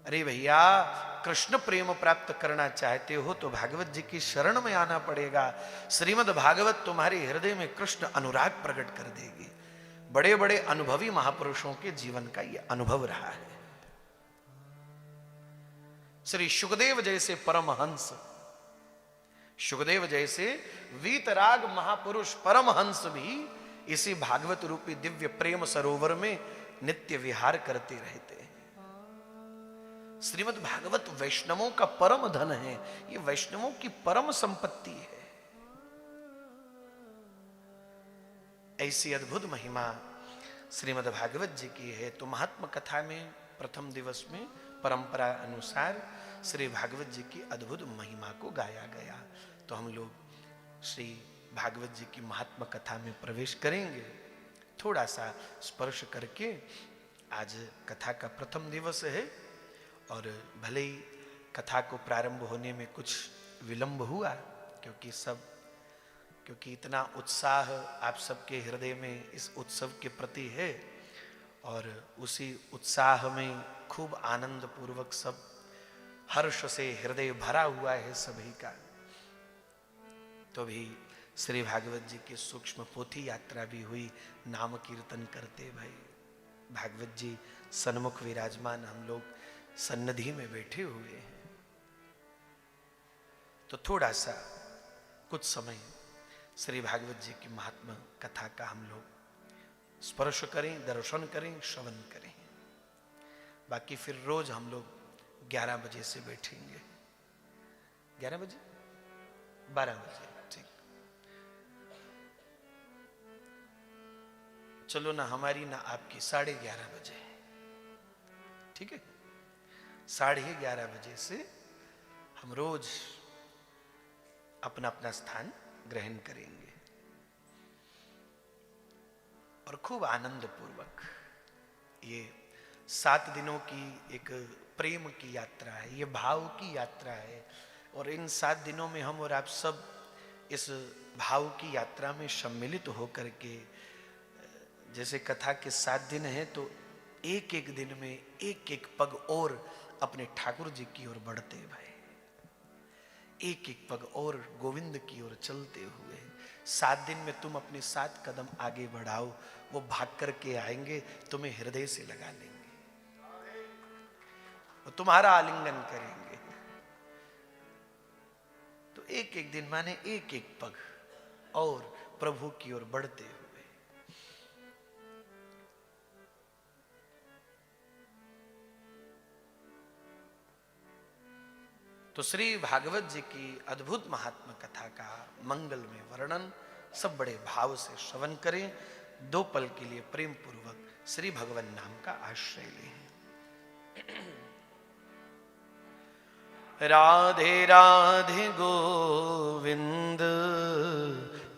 अरे भैया, कृष्ण प्रेम प्राप्त करना चाहते हो तो भागवत जी की शरण में आना पड़ेगा। श्रीमद् भागवत तुम्हारे हृदय में कृष्ण अनुराग प्रकट कर देगी। बड़े बड़े अनुभवी महापुरुषों के जीवन का यह अनुभव रहा है। श्री सुखदेव जैसे परमहंस, सुखदेव जैसे वीतराग महापुरुष परमहंस भी इसी भागवत रूपी दिव्य प्रेम सरोवर में नित्य विहार करते रहते हैं। श्रीमद् भागवत वैष्णवों का परम धन है, ये वैष्णवों की परम संपत्ति है। ऐसी अद्भुत महिमा श्रीमद् भागवत जी की है। तो महात्मा कथा में प्रथम दिवस में परंपरा अनुसार श्री भागवत जी की अद्भुत महिमा को गाया गया। तो हम लोग श्री भागवत जी की महात्मा कथा में प्रवेश करेंगे। थोड़ा सा स्पर्श करके, आज कथा का प्रथम दिवस है और भले ही कथा को प्रारंभ होने में कुछ विलंब हुआ, क्योंकि इतना उत्साह आप सबके हृदय में इस उत्सव के प्रति है और उसी उत्साह में खूब आनंद पूर्वक सब हर्ष से हृदय भरा हुआ है सभी का। तो भी श्री भागवत जी की सूक्ष्म पोथी यात्रा भी हुई, नाम कीर्तन करते भाई भागवत जी सन्मुख विराजमान, हम लोग सन्निधि में बैठे हुए हैं। तो थोड़ा सा कुछ समय श्री भागवत जी की महात्मा कथा का हम लोग स्पर्श करें, दर्शन करें, श्रवण करें। बाकी फिर रोज हम लोग 11 बजे से बैठेंगे। 11 बजे 12 बजे, ठीक। चलो ना हमारी ना आपकी 11:30 बजे, ठीक है। 11:30 बजे से हम रोज अपना अपना स्थान ग्रहण करेंगे और खूब आनंद पूर्वक ये 7 दिनों की एक प्रेम की यात्रा है, ये भाव की यात्रा है। और इन 7 दिनों में हम और आप सब इस भाव की यात्रा में सम्मिलित होकर के, जैसे कथा के 7 दिन हैं तो एक एक दिन में एक एक पग और अपने ठाकुर जी की ओर बढ़ते भाई, एक एक पग और गोविंद की ओर चलते हुए 7 दिन में तुम अपने 7 कदम आगे बढ़ाओ, वो भाग करके आएंगे, तुम्हें हृदय से लगा लेंगे, वो तुम्हारा आलिंगन करेंगे। तो एक एक दिन माने एक एक पग और प्रभु की ओर बढ़ते हुए। तो श्री भागवत जी की अद्भुत महात्मा कथा का मंगल में वर्णन सब बड़े भाव से श्रवण करें। 2 पल के लिए प्रेम पूर्वक श्री भगवान नाम का आश्रय लें। राधे राधे गोविंद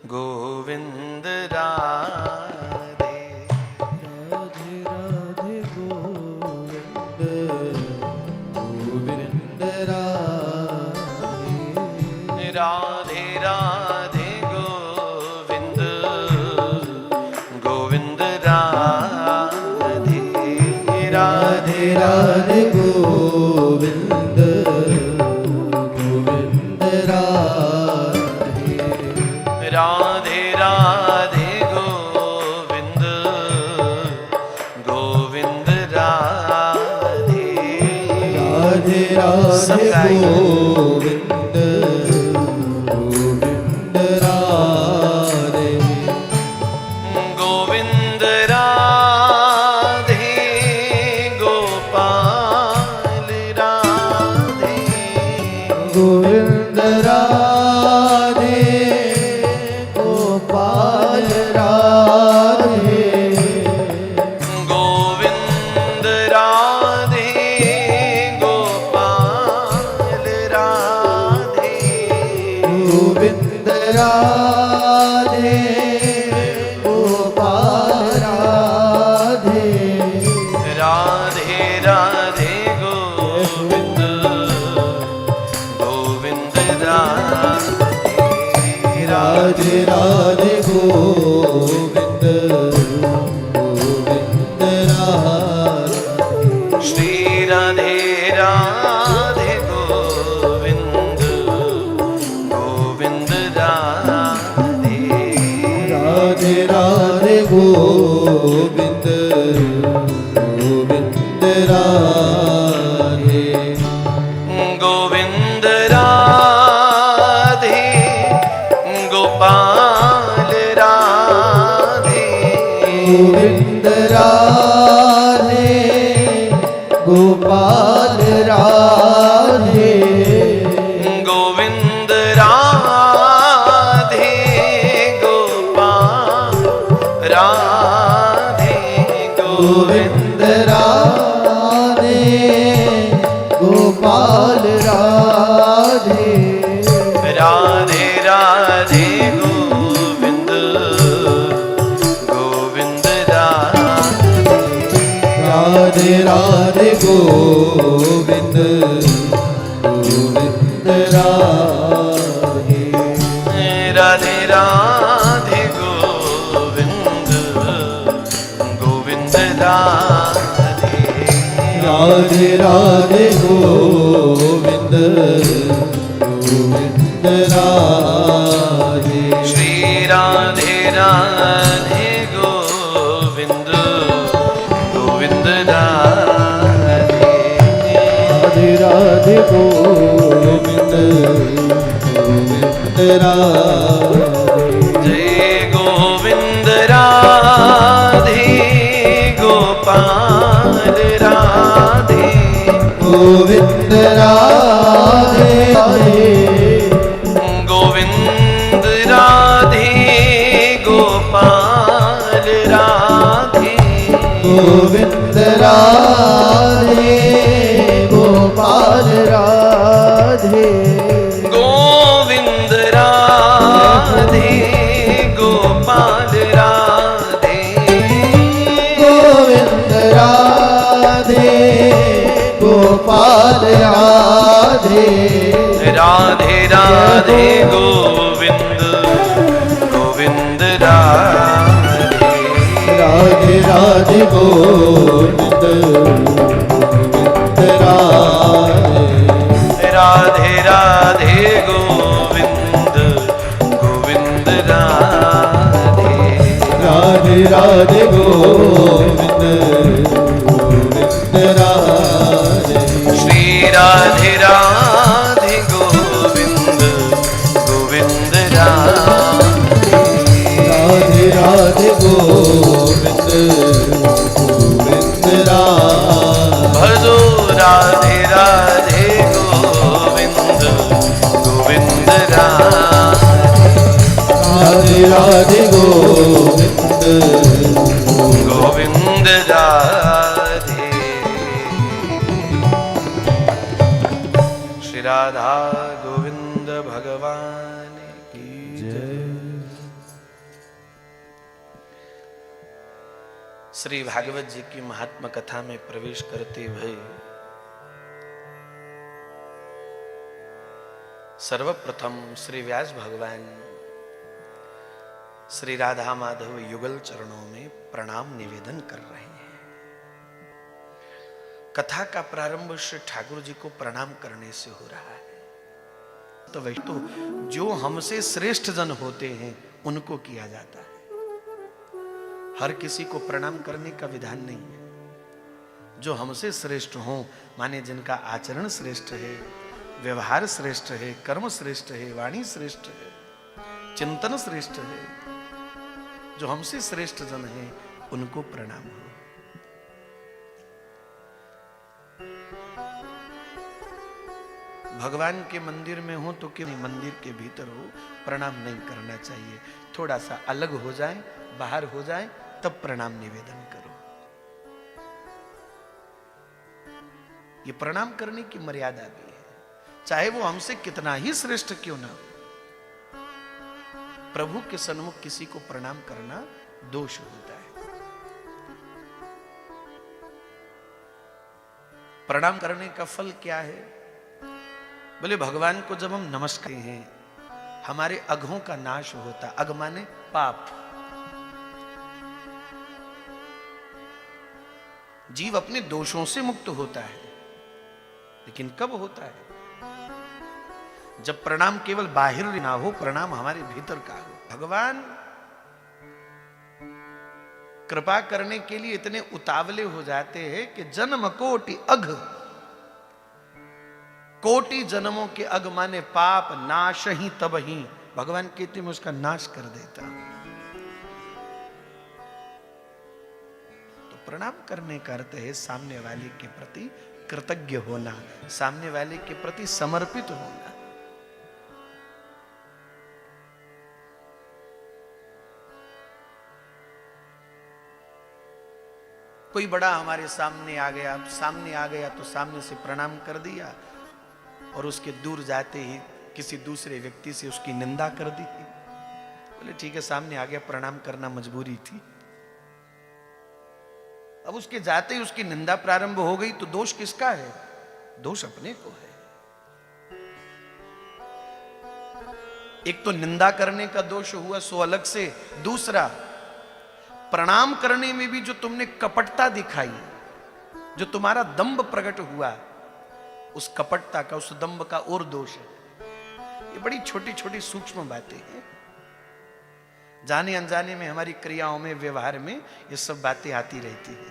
गोविंद राधे, राधे राधे गोविंद गोविंद राधे, राधे राधे गाएं। गोविंद गोविंद राधे गोविंद राधे गोपाल राधे गोविंद राधे गोपाल राधे गोविंद राधे गोपाल राधे गोविंद राधे गोपाल राधे राधे राधे गोविंद गोविंद राधे राधे राधे गोविंद गोविंद राधे श्री राधे राधे गोविंद गोविंद राधे राधे राधे गोविंद गोविंद राधे गोविंद राधे गोपाल राधे गोविंद राधे गोपाल राधे गोविंद राधे गोपाल राधे गोविंद राधे गोपाल राधे राधे राधे गोविंद गोविंद राधे राधे राधे गोविंद गोविंद राधे राधे राधे गोविंद गोविंद राधे राधे राधे गोविंद गोविंद राधे श्री राधे राधे गोविंद गोविंद राधे राधे राधे गोविंद गोविंद राधे जय गोविंद राधे गोपाल राधे गोविंद राधे गोविंद राधे गोपाल राधे गोविंद राधे गोपाल राधे गोविंद राधे गोपाल राधे गोविंद राधे गोपाल राधे राधे राधे गोविंद गोविंद राधे राधे राधे गोविंद गोविंद राधे राधे राधे गोविंद गोविंद राधे राधे राधे गोविंद गोविंद राधे श्री राधे राधे गोविंद गोविंद राधे राधे राधे गोविंद गोविंद राधे भजो राधे राधे गोविंद गोविंद राधे राधे गोविंद गोविंद राधे श्री राधा गोविंद भगवान की जय। श्री भागवत जी की महात्मा कथा में प्रवेश करते हुए सर्वप्रथम श्री व्यास भगवान श्री राधा माधव युगल चरणों में प्रणाम निवेदन कर रहे हैं। कथा का प्रारंभ श्री ठाकुर जी को प्रणाम करने से हो रहा है। तो वही तो जो हमसे श्रेष्ठ जन होते हैं उनको किया जाता है, हर किसी को प्रणाम करने का विधान नहीं है। जो हमसे श्रेष्ठ हों, माने जिनका आचरण श्रेष्ठ है, व्यवहार श्रेष्ठ है, कर्म श्रेष्ठ है, वाणी श्रेष्ठ है, चिंतन श्रेष्ठ है, जो हमसे श्रेष्ठ जन है, उनको प्रणाम हो। भगवान के मंदिर में हो तो कि मंदिर के भीतर हो, प्रणाम नहीं करना चाहिए। थोड़ा सा अलग हो जाए, बाहर हो जाए, तब प्रणाम निवेदन करो। ये प्रणाम करने की मर्यादा भी है, चाहे वो हमसे कितना ही श्रेष्ठ क्यों ना हो। प्रभु के सन्मुख किसी को प्रणाम करना दोष होता है। प्रणाम करने का फल क्या है? बोले भगवान को जब हम नमस्कार हैं, हमारे अघों का नाश होता। अघ माने पाप। जीव अपने दोषों से मुक्त होता है, लेकिन कब होता है? जब प्रणाम केवल बाहर ना हो, प्रणाम हमारे भीतर का हो। भगवान कृपा करने के लिए इतने उतावले हो जाते हैं कि जन्म कोटि अघ, कोटि जन्मों के अघ माने पाप नाश ही तब ही, भगवान कहते मैं उसका नाश कर देता। तो प्रणाम करने का अर्थ है सामने वाले के प्रति कृतज्ञ होना, सामने वाले के प्रति समर्पित होना। कोई बड़ा हमारे सामने आ गया तो सामने से प्रणाम कर दिया, और उसके दूर जाते ही किसी दूसरे व्यक्ति से उसकी निंदा कर दी। बोले ठीक है, सामने आ गया, प्रणाम करना मजबूरी थी। अब उसके जाते ही उसकी निंदा प्रारंभ हो गई, तो दोष किसका है? दोष अपने को है। एक तो निंदा करने का दोष हुआ, सो अलग से। दूसरा, प्रणाम करने में भी जो तुमने कपटता दिखाई, जो तुम्हारा दंभ प्रकट हुआ, उस कपटता का, उस दंभ का और दोष है। ये बड़ी छोटी छोटी सूक्ष्म बातें हैं, जाने अनजाने में हमारी क्रियाओं में, व्यवहार में ये सब बातें आती रहती है।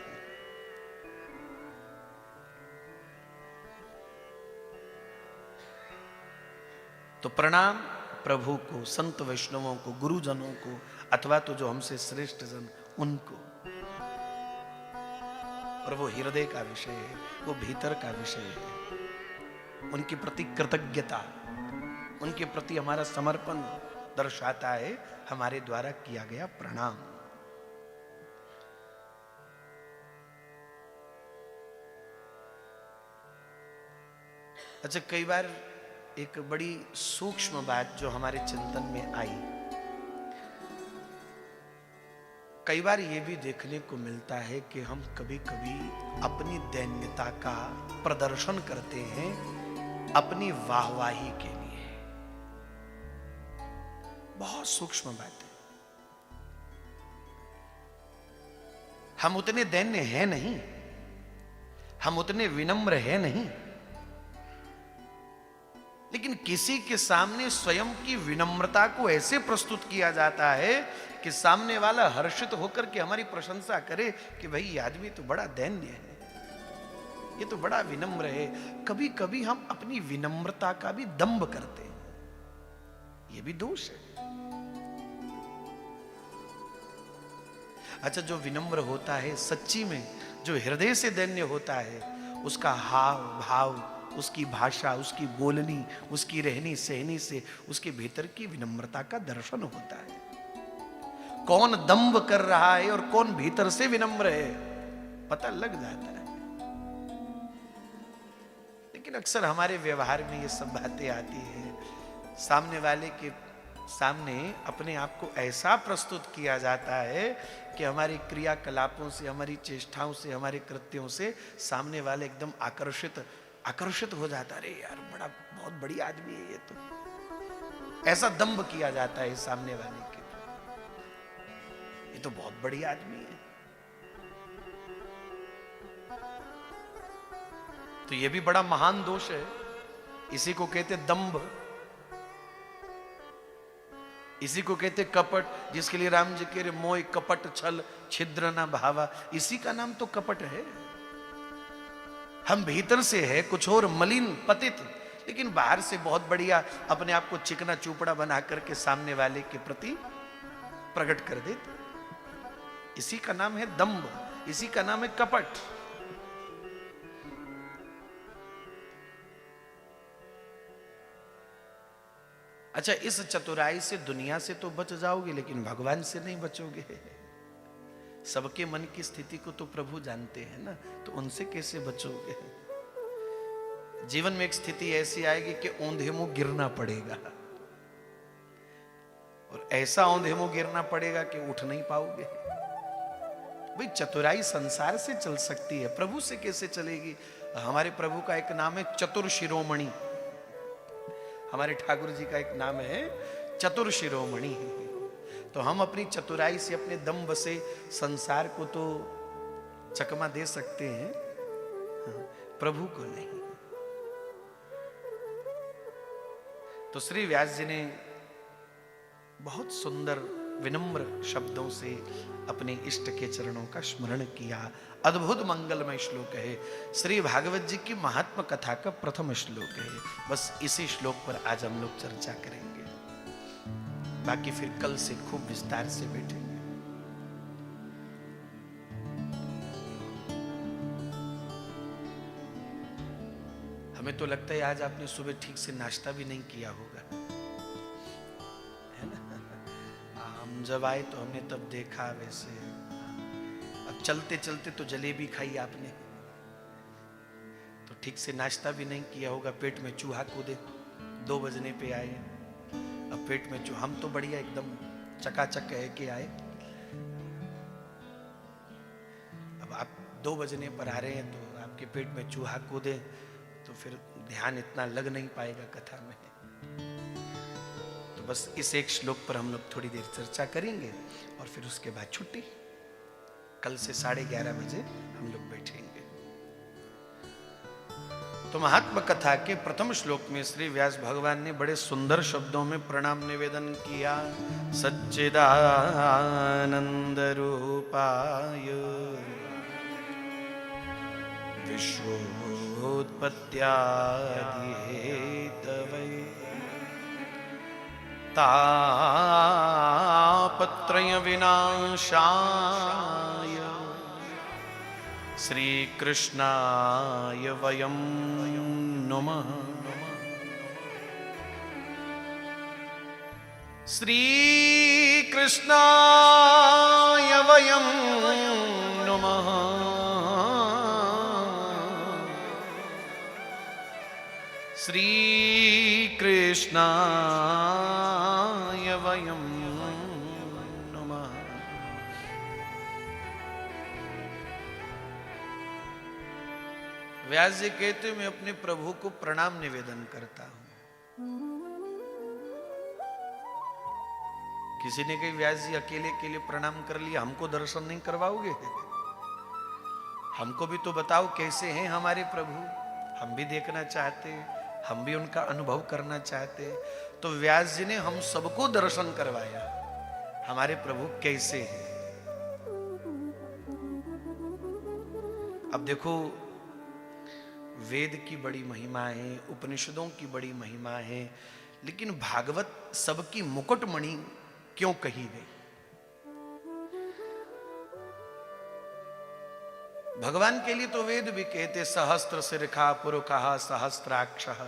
तो प्रणाम प्रभु को, संत वैष्णवों को, गुरुजनों को, अथवा तो जो हमसे श्रेष्ठ जन उनको। और वो हृदय का विषय है, वो भीतर का विषय है। उनके प्रति कृतज्ञता, उनके प्रति हमारा समर्पण दर्शाता है हमारे द्वारा किया गया प्रणाम। अच्छा, कई बार एक बड़ी सूक्ष्म बात जो हमारे चिंतन में आई, कई बार ये भी देखने को मिलता है कि हम कभी कभी अपनी दैन्यता का प्रदर्शन करते हैं अपनी वाहवाही के लिए। बहुत सूक्ष्म बात है। हम उतने दैन्य हैं नहीं, हम उतने विनम्र हैं नहीं, लेकिन किसी के सामने स्वयं की विनम्रता को ऐसे प्रस्तुत किया जाता है कि सामने वाला हर्षित होकर के हमारी प्रशंसा करे कि भाई ये आदमी तो बड़ा दैन्य है, ये तो बड़ा विनम्र है। कभी कभी हम अपनी विनम्रता का भी दंभ करते हैं, ये भी दोष है। अच्छा, जो विनम्र होता है सच्ची में, जो हृदय से दैन्य होता है, उसका हाव भाव, उसकी भाषा, उसकी बोलनी, उसकी रहनी सहनी से उसके भीतर की विनम्रता का दर्शन होता है। कौन दंभ कर रहा है और कौन भीतर से विनम्र है, पता लग जाता है। लेकिन अक्सर हमारे व्यवहार में ये सब बातें आती है। सामने वाले के सामने अपने आप को ऐसा प्रस्तुत किया जाता है कि हमारी क्रियाकलापों से, हमारी चेष्टाओं से, हमारे कृत्यों से सामने वाले एकदम आकर्षित हो जाता है। अरे यार, बड़ा बहुत बड़ी आदमी है ये तो। ऐसा दंभ किया जाता है सामने वाले के, ये तो बहुत बड़ी आदमी है। तो ये भी बड़ा महान दोष है। इसी को कहते दंभ, इसी को कहते कपट, जिसके लिए राम जी कह रहे मोह कपट छल छिद्र न भावा। इसी का नाम तो कपट है। हम भीतर से है कुछ और मलिन पतित, लेकिन बाहर से बहुत बढ़िया अपने आप को चिकना चूपड़ा बना करके सामने वाले के प्रति प्रकट कर देते। इसी का नाम है दंभ, इसी का नाम है कपट। अच्छा, इस चतुराई से दुनिया से तो बच जाओगे, लेकिन भगवान से नहीं बचोगे। सबके मन की स्थिति को तो प्रभु जानते हैं ना, तो उनसे कैसे बचोगे? जीवन में एक स्थिति ऐसी आएगी कि औंधे मुंह गिरना पड़ेगा, और ऐसा औंधे मुंह गिरना पड़ेगा कि उठ नहीं पाओगे। भाई चतुराई संसार से चल सकती है, प्रभु से कैसे चलेगी? हमारे प्रभु का एक नाम है चतुर शिरोमणि, हमारे ठाकुर जी का एक नाम है चतुर शिरोमणि। तो हम अपनी चतुराई से, अपने दम्भ से संसार को तो चकमा दे सकते हैं, प्रभु को नहीं। तो श्री व्यास जी ने बहुत सुंदर विनम्र शब्दों से अपने इष्ट के चरणों का स्मरण किया। अद्भुत मंगलमय श्लोक है, श्री भागवत जी की महात्मा कथा का प्रथम श्लोक है। बस इसी श्लोक पर आज हम लोग चर्चा करेंगे, बाकी फिर कल से खूब विस्तार से बैठेंगे। हमें तो लगता है आज आपने सुबह ठीक से नाश्ता भी नहीं किया होगा, है ना? हम जब आए तो हमने तब देखा वैसे। अब चलते चलते तो जलेबी खाई आपने, तो ठीक से नाश्ता भी नहीं किया होगा, पेट में चूहा कूदे। 2 बजने पे आए, अब पेट में चूहा, हम तो बढ़िया एकदम चकाचक कह के आए। अब आप 2 बजने पर आ रहे हैं तो आपके पेट में चूहा कूदे, तो फिर ध्यान इतना लग नहीं पाएगा कथा में। तो बस इस एक श्लोक पर हम लोग थोड़ी देर चर्चा करेंगे और फिर उसके बाद छुट्टी। कल से 11:30 बजे हम लोग बैठेंगे। तो महात्मा कथा के प्रथम श्लोक में श्री व्यास भगवान ने बड़े सुंदर शब्दों में प्रणाम निवेदन किया। सच्चिदानंद रूपाय विश्वोत्पत्त्यादिहेतवे तापत्रय विनाशाय श्री कृष्णाय वयं नमः। श्री कृष्णाय वयं नमः। श्री कृष्णाय वयं नमः। व्यास जी कहते मैं अपने प्रभु को प्रणाम निवेदन करता हूं। किसी ने कही व्यास जी अकेले अकेले प्रणाम कर लिया, हमको दर्शन नहीं करवाओगे? हमको भी तो बताओ कैसे हैं हमारे प्रभु, हम भी देखना चाहते, हम भी उनका अनुभव करना चाहते। तो व्यास जी ने हम सबको दर्शन करवाया हमारे प्रभु कैसे हैं। अब देखो, वेद की बड़ी महिमा है, उपनिषदों की बड़ी महिमा है, लेकिन भागवत सबकी मुकुटमणि क्यों कही गई? भगवान के लिए तो वेद भी कहते सहस्त्र शिरखा पुरुखः सहस्त्राक्षः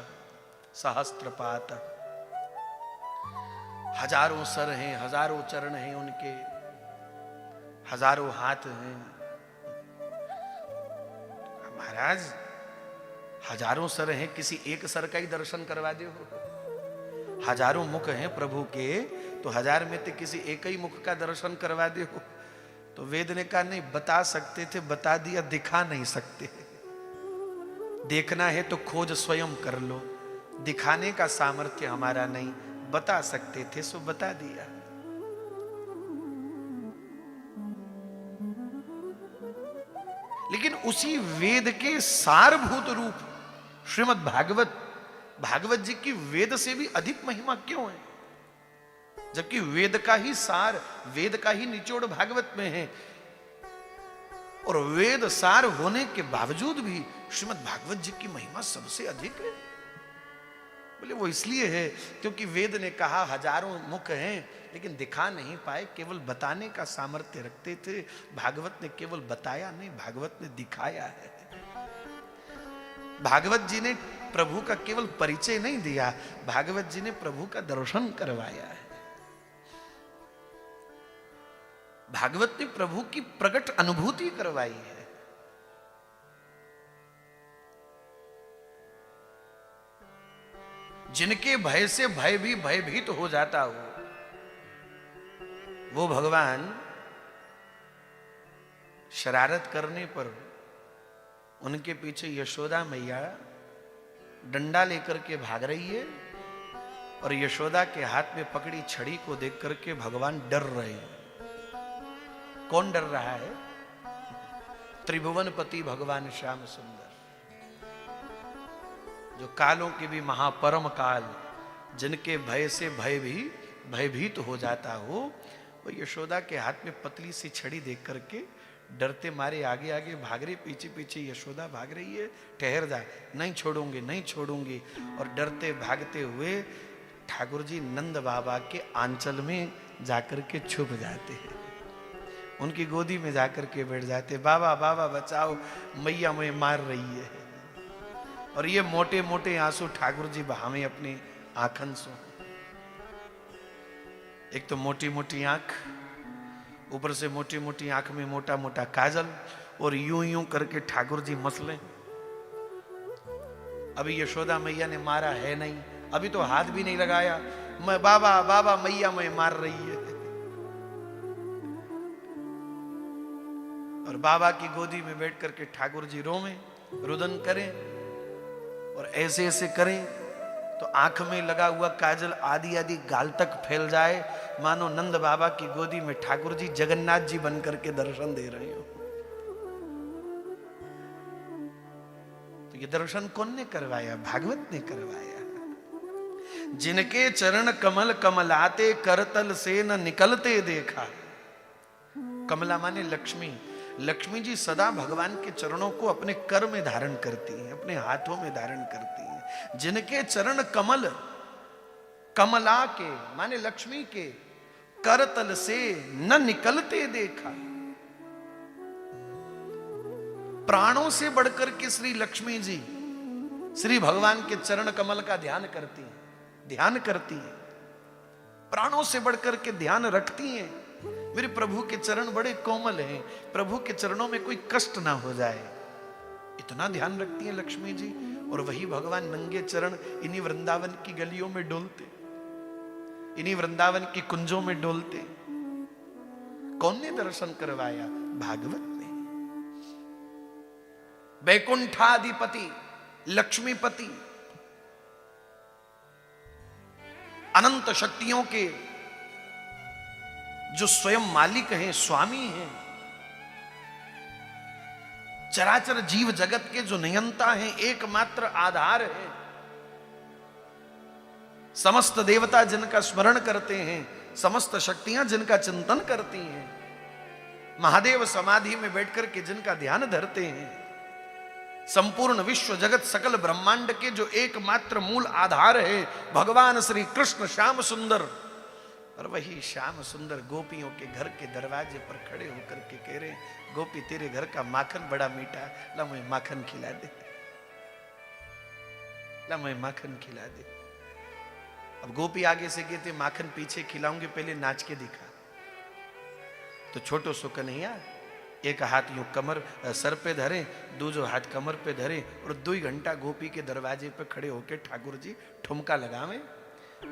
सहस्त्रपात। हजारों सर हैं, हजारों चरण हैं उनके, हजारों हाथ हैं। महाराज हजारों सर हैं, किसी एक सर का ही दर्शन करवा दे। हजारों मुख हैं प्रभु के, तो 1000 में तो किसी एक ही मुख का दर्शन करवा दे। तो वेद ने कहा नहीं, बता सकते थे, बता दिया, दिखा नहीं सकते। देखना है तो खोज स्वयं कर लो, दिखाने का सामर्थ्य हमारा नहीं। बता सकते थे सो बता दिया। लेकिन उसी वेद के सारभूत रूप श्रीमद् भागवत, भागवत जी की वेद से भी अधिक महिमा क्यों है? जबकि वेद का ही सार, वेद का ही निचोड़ भागवत में है। और वेद सार होने के बावजूद भी श्रीमद् भागवत जी की महिमा सबसे अधिक है। बोले वो इसलिए है क्योंकि वेद ने कहा हजारों मुख हैं लेकिन दिखा नहीं पाए, केवल बताने का सामर्थ्य रखते थे। भागवत ने केवल बताया नहीं, भागवत ने दिखाया है। भागवत जी ने प्रभु का केवल परिचय नहीं दिया, भागवत जी ने प्रभु का दर्शन करवाया है। भागवत ने प्रभु की प्रकट अनुभूति करवाई है। जिनके भय से भय भी भयभीत हो जाता हो, वो भगवान शरारत करने पर उनके पीछे यशोदा मैया डंडा लेकर के भाग रही है और यशोदा के हाथ में पकड़ी छड़ी को देख करके भगवान डर रहे हैं। कौन डर रहा है? त्रिभुवनपति भगवान श्याम सुंदर, जो कालों के भी महापरम काल, जिनके भय से भय भी भयभीत हो जाता हो, वो यशोदा के हाथ में पतली सी छड़ी देख करके डरते मारे आगे आगे भाग रहे, पीछे पीछे यशोदा भाग रही है। ठहर जा, नहीं छोड़ूंगी, नहीं छोड़ूंगी। और डरते भागते हुए ठाकुर जी नंद बाबा के आंचल में जाकर के छुप जाते हैं, उनकी गोदी में जाकर के बैठ जाते। बाबा बाबा बचाओ, मैया मैं मार रही है। और ये मोटे मोटे आंसू ठाकुर जी बहावे अपनी आंखन से। एक तो मोटी मोटी आंख, ऊपर से मोटी मोटी आंख में मोटा मोटा काजल, और यूं यूं करके ठाकुर जी मसले। अभी यशोदा मैया ने मारा है नहीं, अभी तो हाथ भी नहीं लगाया। मैं बाबा बाबा मैया मैं मार रही है। और बाबा की गोदी में बैठ करके ठाकुर जी रोवें, रुदन करें और ऐसे ऐसे करें तो आंख में लगा हुआ काजल आदि आदि गाल तक फैल जाए, मानो नंद बाबा की गोदी में ठाकुर जी जगन्नाथ जी बन करके दर्शन दे रहे हो। तो ये दर्शन कौन ने करवाया? भागवत ने करवाया। जिनके चरण कमल कमलाते, करतल से न निकलते देखा। कमला माने लक्ष्मी। लक्ष्मी जी सदा भगवान के चरणों को अपने कर में धारण करती हैं, अपने हाथों में धारण करती हैं। जिनके चरण कमल, कमला के माने लक्ष्मी के, करतल से न निकलते देखा। प्राणों से बढ़कर के श्री लक्ष्मी जी श्री भगवान के चरण कमल का ध्यान करती हैं, ध्यान करती हैं, प्राणों से बढ़कर के ध्यान रखती हैं। मेरे प्रभु के चरण बड़े कोमल हैं, प्रभु के चरणों में कोई कष्ट ना हो जाए, इतना ध्यान रखती हैं लक्ष्मी जी। और वही भगवान नंगे चरण इन्हीं वृंदावन की गलियों में डोलते, इन्हीं वृंदावन की कुंजों में डोलते। कौन ने दर्शन करवाया? भागवत ने। वैकुंठाधिपति, लक्ष्मीपति, अनंत शक्तियों के जो स्वयं मालिक हैं, स्वामी हैं, चराचर जीव जगत के जो नियंता हैं, एकमात्र आधार है, समस्त देवता जिनका स्मरण करते हैं, समस्त शक्तियां जिनका चिंतन करती हैं, महादेव समाधि में बैठकर के जिनका ध्यान धरते हैं, संपूर्ण विश्व जगत सकल ब्रह्मांड के जो एकमात्र मूल आधार है भगवान श्री कृष्ण श्याम सुंदर। और वही श्याम सुंदर गोपियों के घर के दरवाजे पर खड़े होकर के कह रहे, गोपी तेरे घर का माखन बड़ा मीठा, ला मुझे माखन खिला दे, ला मुझे माखन खिला दे। अब गोपी आगे से कहते माखन पीछे खिलाऊंगे, पहले नाच के दिखा। तो छोटो सो कन्हैया एक हाथ यूं कमर सर पे धरे, दूसरो हाथ कमर पे धरे और 2 घंटा गोपी के दरवाजे पे खड़े होके ठाकुर जी ठुमका लगावे,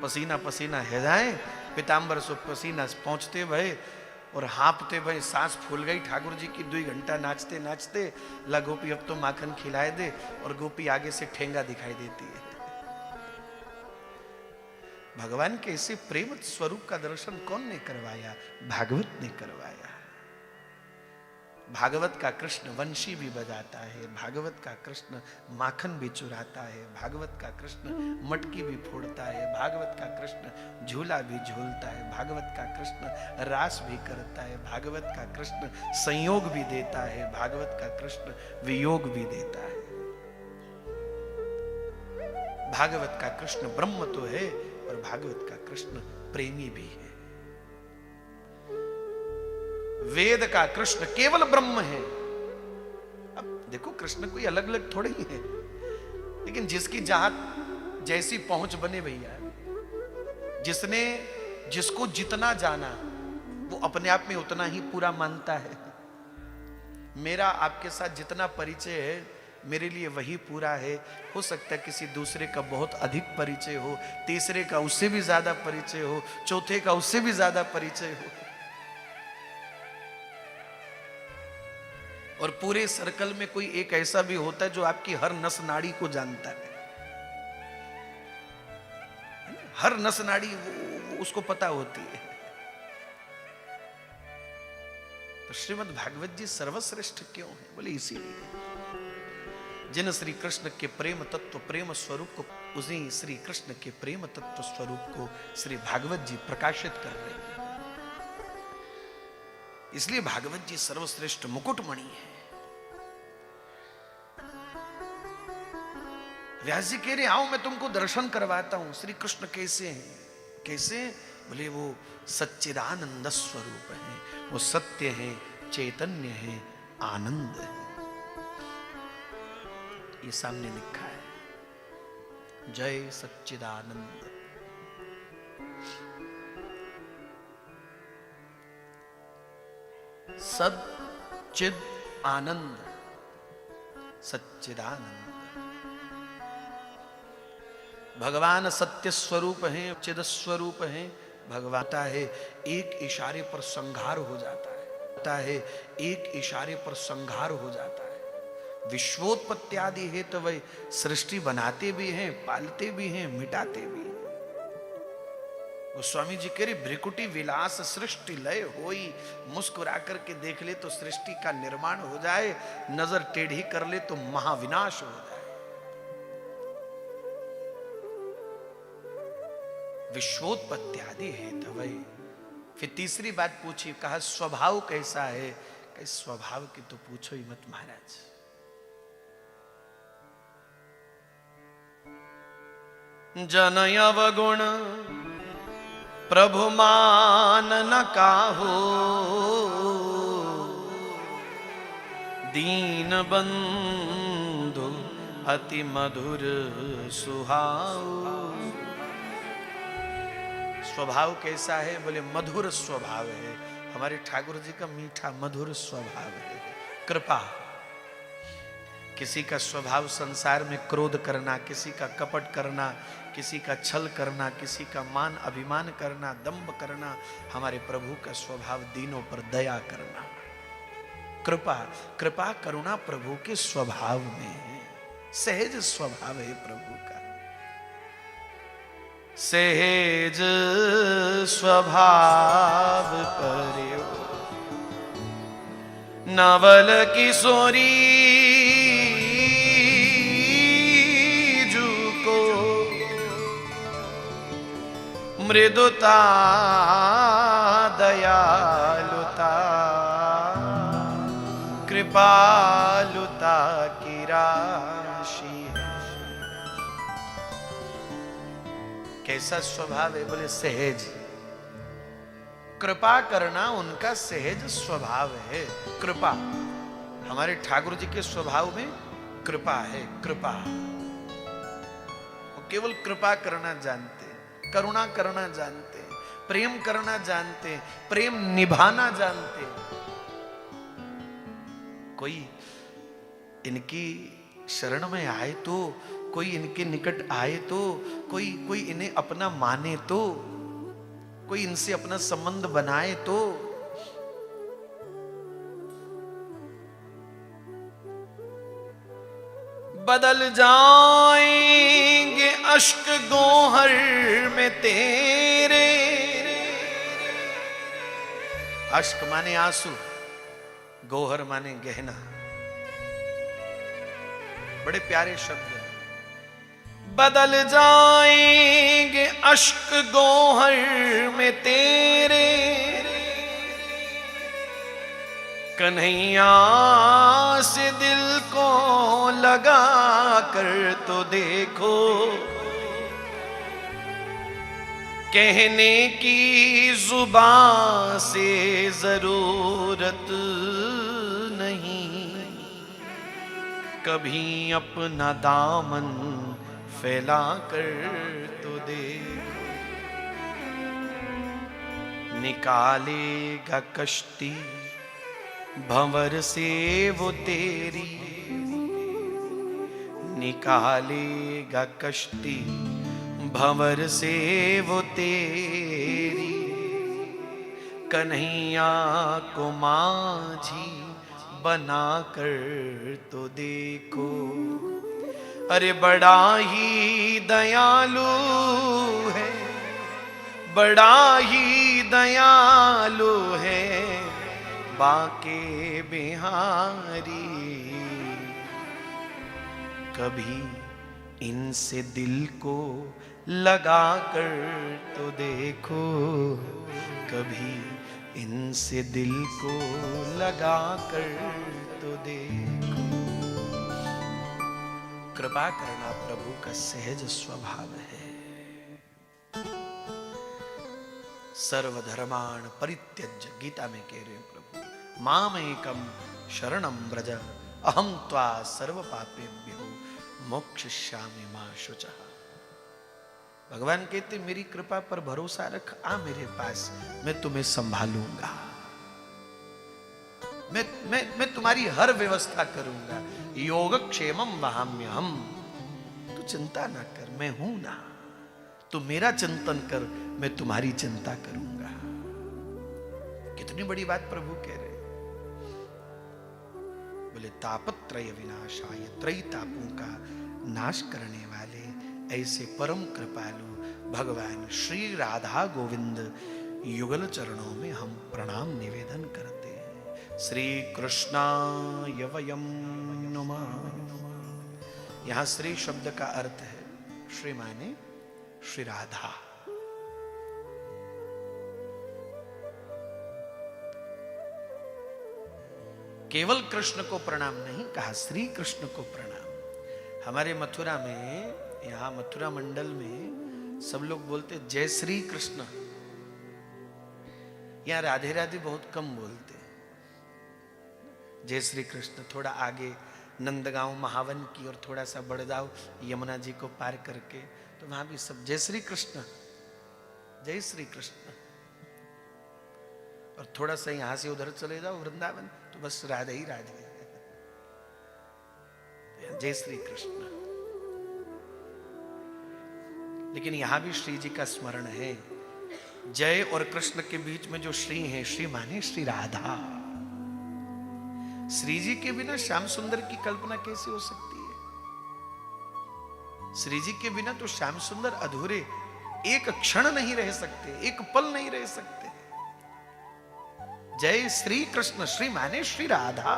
पसीना पसीना है जाए, पीताम्बर सो पसीना पहुंचते भय और हाँपते भय, सांस फूल गई ठाकुर जी की। 2 घंटा नाचते नाचते ला गोपी अब तो माखन खिलाए दे, और गोपी आगे से ठेंगा दिखाई देती है। भगवान के इसी प्रेम स्वरूप का दर्शन कौन ने करवाया? भागवत ने करवाया। भागवत का कृष्ण वंशी भी बजाता है, भागवत का कृष्ण माखन भी चुराता है, भागवत का कृष्ण मटकी भी फोड़ता है, भागवत का कृष्ण झूला भी झूलता है, भागवत का कृष्ण रास भी करता है, भागवत का कृष्ण संयोग भी देता है, भागवत का कृष्ण वियोग भी देता है। भागवत का कृष्ण ब्रह्म तो है और भागवत का कृष्ण प्रेमी भी है। वेद का कृष्ण केवल ब्रह्म है। अब देखो कृष्ण कोई अलग अलग थोड़े ही है, लेकिन जिसकी जहां जैसी पहुंच बने भैया, जिसने जिसको जितना जाना वो अपने आप में उतना ही पूरा मानता है। मेरा आपके साथ जितना परिचय है मेरे लिए वही पूरा है। हो सकता है किसी दूसरे का बहुत अधिक परिचय हो, तीसरे का उससे भी ज्यादा परिचय हो, चौथे का उससे भी ज्यादा परिचय हो, और पूरे सर्कल में कोई एक ऐसा भी होता है जो आपकी हर नस नाड़ी को जानता है। हर नस नाड़ी वो उसको पता होती है। तो श्रीमद् भागवत जी सर्वश्रेष्ठ क्यों है? बोले इसीलिए जिन श्री कृष्ण के प्रेम तत्व प्रेम स्वरूप को, उसी श्री कृष्ण के प्रेम तत्व स्वरूप को श्री भागवत जी प्रकाशित कर रहे हैं। इसलिए भागवत जी सर्वश्रेष्ठ मुकुटमणि है। व्यास जी कह रहे आओ मैं तुमको दर्शन करवाता हूं श्री कृष्ण कैसे हैं। कैसे? बोले वो सच्चिदानंद स्वरूप है, वो सत्य है, चैतन्य है, आनंद है। ये सामने लिखा है, जय सच्चिदानंद। सच्चिद आनंद, सच्चिदानंद। भगवान सत्य स्वरूप हैं, चिद स्वरूप हैं। भगवान है एक इशारे पर संहार हो जाता है, एक इशारे पर संहार हो जाता है। विश्वोत्पत्ति आदि है तो वह सृष्टि बनाते भी हैं, पालते भी हैं, मिटाते भी हैं। गोस्वामी जी कह रहे भ्रिकुटी विलास सृष्टि लय होई। मुस्कुरा करके देख ले तो सृष्टि का निर्माण हो जाए, नजर टेढ़ी कर ले तो महाविनाश हो जाए। विश्वोत्पत्ति आदि है तो वही। फिर तीसरी बात पूछी, कहा स्वभाव कैसा है? कहे स्वभाव की तो पूछो ही मत महाराज। जनय अवगुण प्रभु मान न काहो, दीन बंधु अति मधुर सुहाओ। स्वभाव कैसा है? बोले मधुर स्वभाव है। हमारे ठाकुर जी का मीठा मधुर स्वभाव है। कृपा, किसी का स्वभाव संसार में क्रोध करना, किसी का कपट करना, किसी का छल करना, किसी का मान अभिमान करना, दंभ करना। हमारे प्रभु का स्वभाव दीनों पर दया करना। कृपा, कृपा करुणा प्रभु के स्वभाव में है। सहज स्वभाव है प्रभु का। सहज स्वभाव पर्यो नवल किशोरी जुको, मृदुता दयालुता कृपालुता की राशि। कैसा स्वभाव है? बोले सहज। कृपा करना उनका सहज स्वभाव है। कृपा, हमारे ठाकुर जी के स्वभाव में कृपा है। कृपा, वो केवल कृपा करना जानते, करुणा करना जानते, प्रेम करना जानते, प्रेम निभाना जानते। कोई इनकी शरण में आए तो, कोई इनके निकट आए तो, कोई इन्हें अपना माने तो, कोई इनसे अपना संबंध बनाए तो, बदल जाएंगे अश्क गोहर में तेरे। अश्क माने आंसू, गौहर माने गहना, बड़े प्यारे शब्द हैं। बदल जाएंगे अश्क गौहर में तेरे, कन्हैया से दिल को लगा कर तो देखो, कहने की जुबान से जरूरत नहीं, कभी अपना दामन फैला कर तो देखो, निकालेगा कश्ती भंवर से वो तेरी, निकालेगा कश्ती भंवर से वो तेरी, कन्हैया को माझी बना कर तो देखो। अरे बड़ा ही दयालु है, बड़ा ही दयालु है बाके बिहारी, कभी इनसे दिल को लगा कर तो देखो, कभी इनसे दिल को लगा कर तो देखो। कृपा करना प्रभु का सहज स्वभाव है। सर्वधर्मान् परित्यज्य, गीता में कह रहे हैं प्रभु, माम एकम शरणम व्रज अहम त्वा सर्व पापेभ्यो मोक्षयिष्यामि मा शुचः। भगवान कहते मेरी कृपा पर भरोसा रख, आ मेरे पास, मैं तुम्हें संभालूंगा, मैं तुम्हारी हर व्यवस्था करूंगा। योगक्षेमम वहाम्यहम, तू चिंता ना कर, मैं हूं ना, तू मेरा चिंतन कर, मैं तुम्हारी चिंता करूंगा। कितनी बड़ी बात प्रभु कह रहे। बोले तापत्रय विनाशाय, त्रय तापों का नाश करने वाले ऐसे परम कृपालु भगवान श्री राधा गोविंद युगल चरणों में हम प्रणाम निवेदन करते हैं। श्री कृष्णाय वयं नमः। यहां श्री शब्द का अर्थ है, श्री माने श्री राधा। केवल कृष्ण को प्रणाम नहीं कहा, श्री कृष्ण को प्रणाम। हमारे मथुरा में, यहां मथुरा मंडल में सब लोग बोलते जय श्री कृष्ण। यहां राधे राधे बहुत कम बोलते, जय श्री कृष्ण। थोड़ा आगे नंदगांव महावन की और थोड़ा सा बढ़ जाओ यमुना जी को पार करके, तो वहां भी सब जय श्री कृष्ण, जय श्री कृष्ण। और थोड़ा सा यहां से उधर चले जाओ वृंदावन, तो बस राधे ही राधे, जय श्री कृष्ण। लेकिन यहां भी श्री जी का स्मरण है। जय और कृष्ण के बीच में जो श्री है, श्री माने श्री राधा। श्री जी के बिना श्याम सुंदर की कल्पना कैसे हो सकती है? श्री जी के बिना तो श्याम सुंदर अधूरे, एक क्षण नहीं रह सकते, एक पल नहीं रह सकते। जय श्री कृष्ण, श्री माने श्री राधा।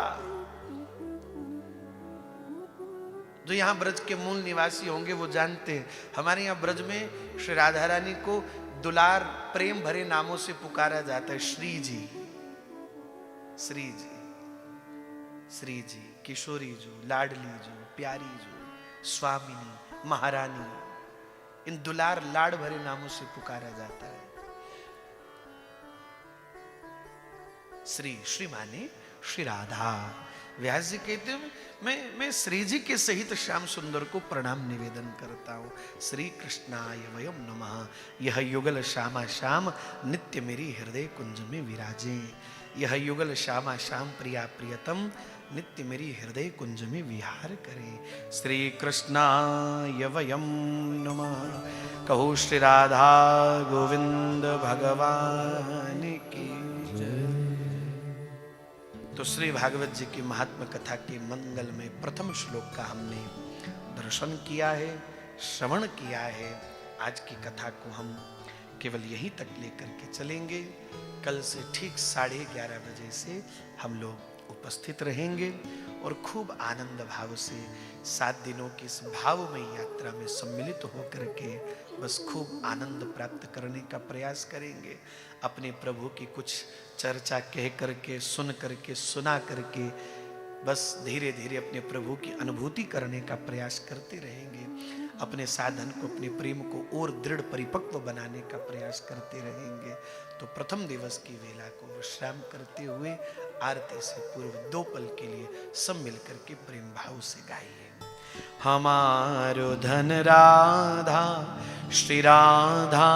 जो यहां ब्रज के मूल निवासी होंगे वो जानते हैं, हमारे यहां ब्रज में श्री राधा रानी को दुलार प्रेम भरे नामों से पुकारा जाता है। श्री जी, श्री जी, श्री जी, किशोरी जो, लाडली जो, प्यारी जो, स्वामिनी, महारानी, इन दुलार लाड भरे नामों से पुकारा जाता है। श्री, श्री माने श्री राधा। व्यास जी कहते हैं मैं श्री जी के सहित श्याम सुंदर को प्रणाम निवेदन करता हूं। श्री कृष्णाय वयम नमः। यह युगल श्यामा श्याम नित्य मेरी हृदय कुंज में विराजे। यह युगल श्यामा श्याम प्रिया प्रियतम नित्य मेरी हृदय कुंज में विहार करे। श्री कृष्णाय वयम नमः। कहो श्री राधा गोविंद भगवान की जय। तो श्री भागवत जी की महात्मा कथा के मंगल में प्रथम श्लोक का हमने दर्शन किया है, श्रवण किया है। आज की कथा को हम केवल यहीं तक लेकर के चलेंगे। कल से ठीक 11:30 बजे से हम लोग उपस्थित रहेंगे और खूब आनंद भाव से 7 दिनों की इस भावमय यात्रा में सम्मिलित होकर के बस खूब आनंद प्राप्त करने का प्रयास करेंगे। अपने प्रभु की कुछ चर्चा कह करके, सुन करके, सुना करके बस धीरे धीरे अपने प्रभु की अनुभूति करने का प्रयास करते रहेंगे। अपने साधन को, अपने प्रेम को और दृढ़ परिपक्व बनाने का प्रयास करते रहेंगे। तो प्रथम दिवस की वेला को विश्राम करते हुए आरती से पूर्व 2 पल के लिए सब मिलकर के प्रेम भाव से गाइए। हमारो धन राधा श्री राधा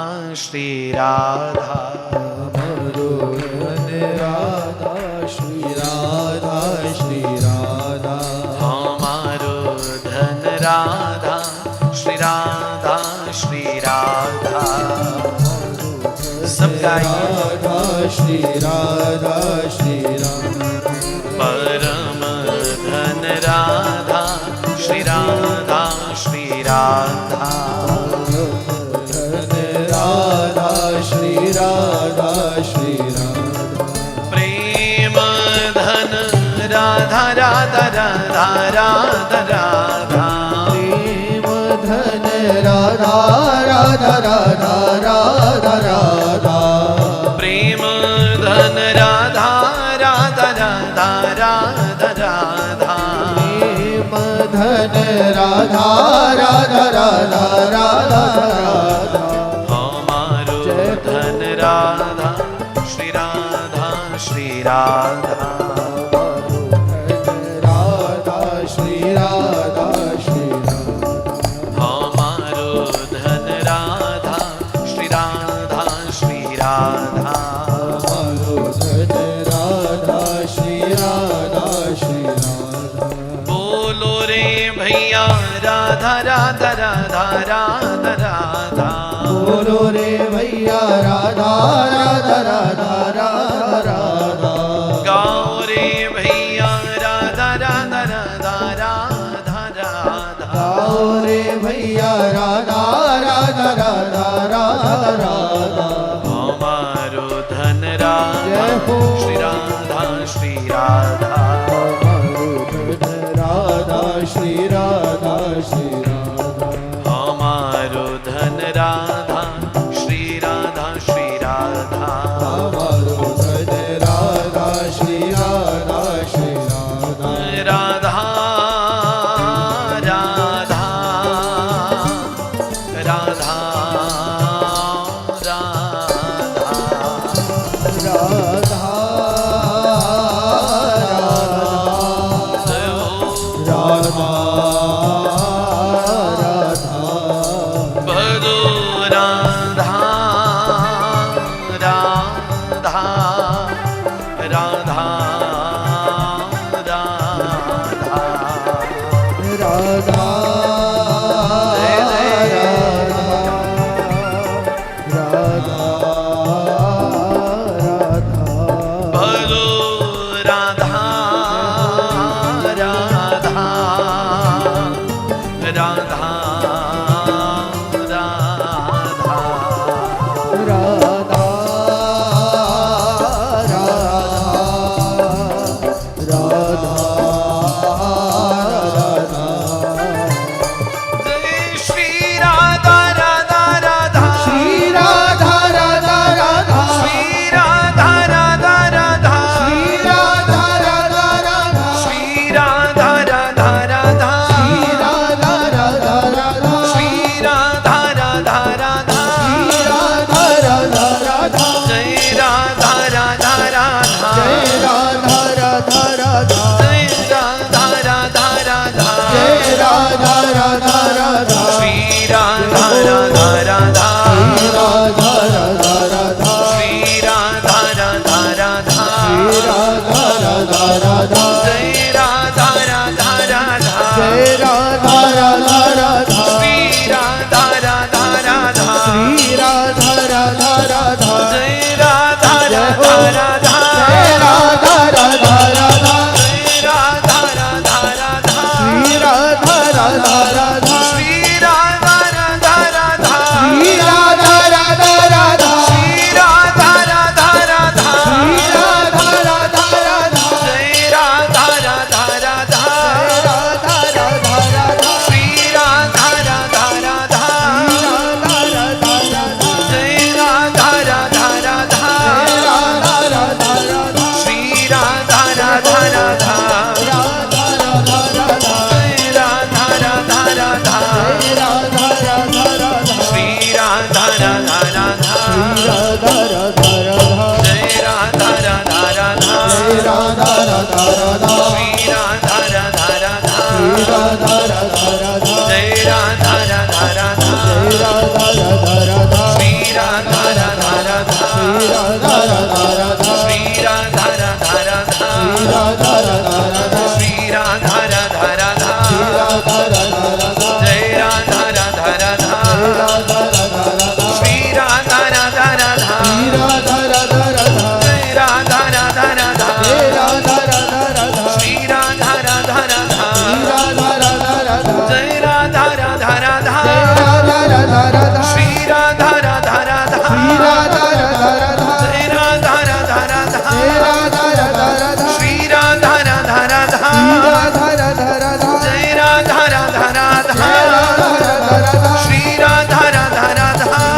श्री राधा, हमारो धन राधा श्री राधा श्री राधा, हमारो धन राधा श्री राधा श्री राधा। सब गाइए। राधा श्री राधा श्री राधा, परम धन राधा श्री राधा श्री राधा, धन राधा श्री राधा श्री राधा, प्रेम धन राधा राधा राधा राधा राधा, प्रेम धन राधा राधा राधा राधा राधा, प्रेम धन राधा राधा राधा राधा राधा, प्रेम धन राधा राधा राधा राधा राधा, हमारो धन राधा श्री राधा श्री राधा, राधा श्री राधा श्री राधा, हमारो धन राधा श्री राधा श्री राधा, हमारो धन राधा श्री राधा श्री राधा, बोलो रे भैया राधा राधा राधा राधा राधा, बोलो रे भैया राधा राधा राधा राधा राधा, गाओ रे भैया राधा राधा राधा राधा राधा, गाओ रे भैया राधा राधा राधा राधा राधा, हमारो धन राधा जय हो। श्री राधा श्री राधा, हमारो धन राधा श्री राधा श्री राधा, हमारो धन राधा श्री राधा श्री राधा, हमारो धन राधा श्री राधा श्री राधा, राधा राधा राधा राधा, राधा राधा, भजो राधा राधा राधा राधा, राधा भजो राधा राधा राधा राधा, जय श्री राधा राधा राधा, श्री राधा राधा राधा, श्री राधा राधा राधा, श्री राधा राधा राधा, श्री राधा राधा राधा, श्री राधा राधा राधा, श्री राधा राधा राधा, श्री राधा राधा राधा, जय राधा राधा राधा, जय राधा राधा राधा, जय राधा राधा राधा, जय राधा राधा राधा, श्री राधा राधा राधा, श्री राधा राधा राधा, श्री राधा राधा राधा, श्री राधा राधा राधा, जय राधा राधा राधा, जय राधा राधा राधा, श्री राधा राधा राधा, श्री राधा राधा राधा, जय राधा राधा राधा, जय राधा राधा राधा, जय राधा राधा राधा, श्री राधा राधा राधा, श्री राधा राधा राधा, श्री राधा राधा राधा, श्री राधा राधा राधा, श्री राधा राधा राधा, जय राधा राधा राधा राधा जय राधा राधा राधा जय राधा राधा राधा श्री राधा राधा राधा श्री राधा राधा राधा श्री राधा राधा राधा श्री राधा राधा राधा श्री राधा राधा राधा श्री राधा राधा राधा जय राधा राधा राधा राधा राधा राधा श्री राधा राधा राधा श्री राधा राधा राधा जय राधा राधा राधा जय राधा राधा राधा श्री राधा राधा राधा श्री राधा राधा राधा जय राधा राधा राधा जय राधा राधा राधा श्री राधा राधा राधा श्री राधा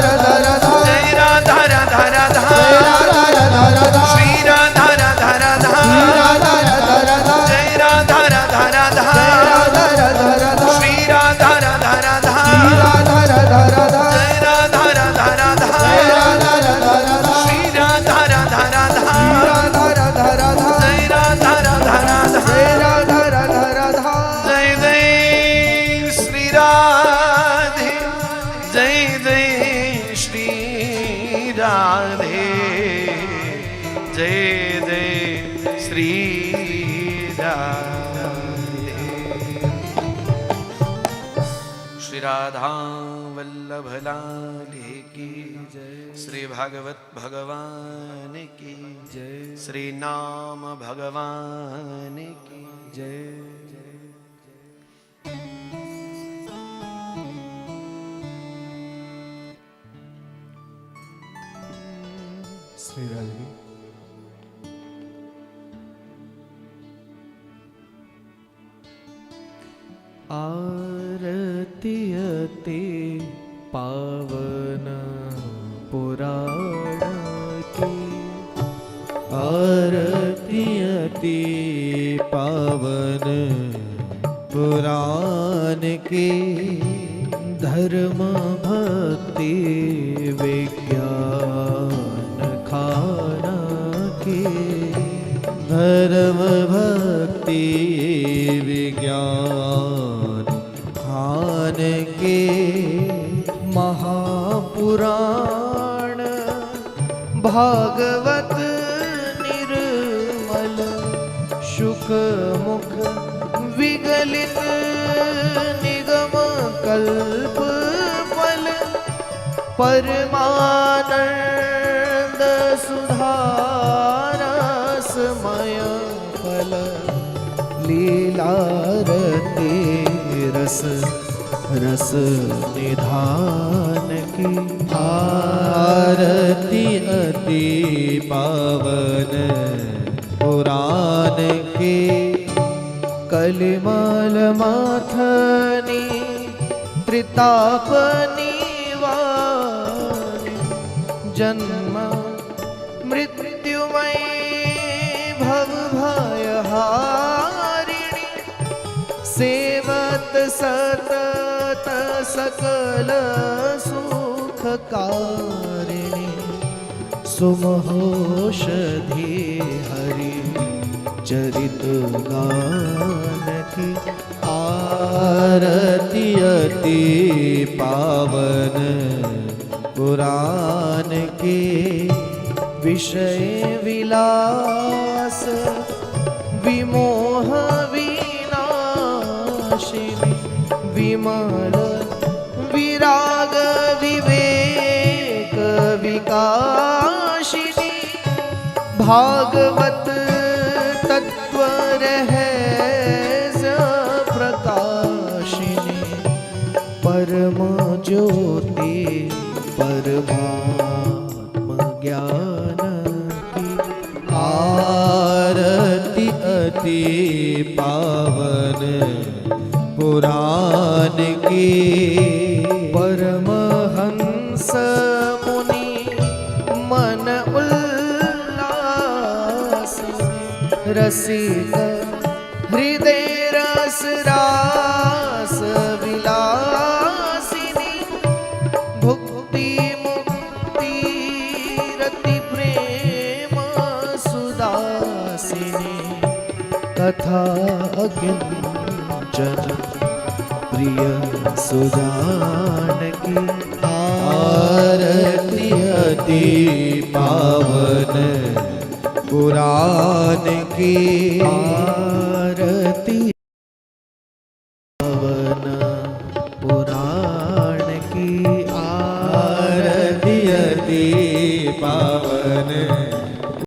राधा राधा जय राधा राधा राधा जय राधा राधा राधा श्री राधा राधा राधा श्री राधा राधा राधा जय राधा राधा राधा जय राधा राधा राधा श्री राधा राधा राधा राधा राधा राधा जय राधा राधा राधा जय राधा राधा राधा श्री राधा राधा राधा श्री राधा राधा राधा जय राधा राधा राधा जय राधा राधा राधा श्री राधा राधा राधा श्री राधा राधा राधा जय राधा राधा राधा जय राधा राधा राधा श्री राधा राधा राधा राधा राधा राधा जय राधा राधा राधा जय राधा राधा राधा जय जय श्री राधे जय जय श्री राधे जय जय श्री राधे श्री राधा वल्लभ लाल की जय श्री भागवत भगवान की जय श्री नाम भगवान की जय श्री राधे आरती अति पावन पुराण की आरती अति पावन पुराण की धर्म भक्ति विज्ञान खाना की धर्म भक्ति विज्ञान खान के महापुराण भागवत निर्मल शुक मुख विगलित निगम कल्प फल परमानंद सुधारसमय फल लीलारती रस रस निधान की आरती अति पावन पुराण के कलिमल माथनी त्रिताप निवार जन्म मृत्युमय भव भयहारिणी सेवत सतत सकल सुखकारिणी सुमहोषधि हरि चरित गान की आरती अति पावन पुराण के विषय विलास विमोह विनाशिनी विमल विराग विवेक विकाशिनी भागवत तत्व रहस्य प्रकाशिनी परम ज्योति परमात्म ज्ञान की आरती अति पावन पुराण की परमहंस मुनि मन उल्लास रसिक हृदय रस रास विलासिनी भुक्ति मुक्ति रति प्रेम सुदासिनी कथा अज्ञान कंचन प्रिय सुजान की आरती अति पावन पुराण की आरती पावन पुराण की आरती अति पावन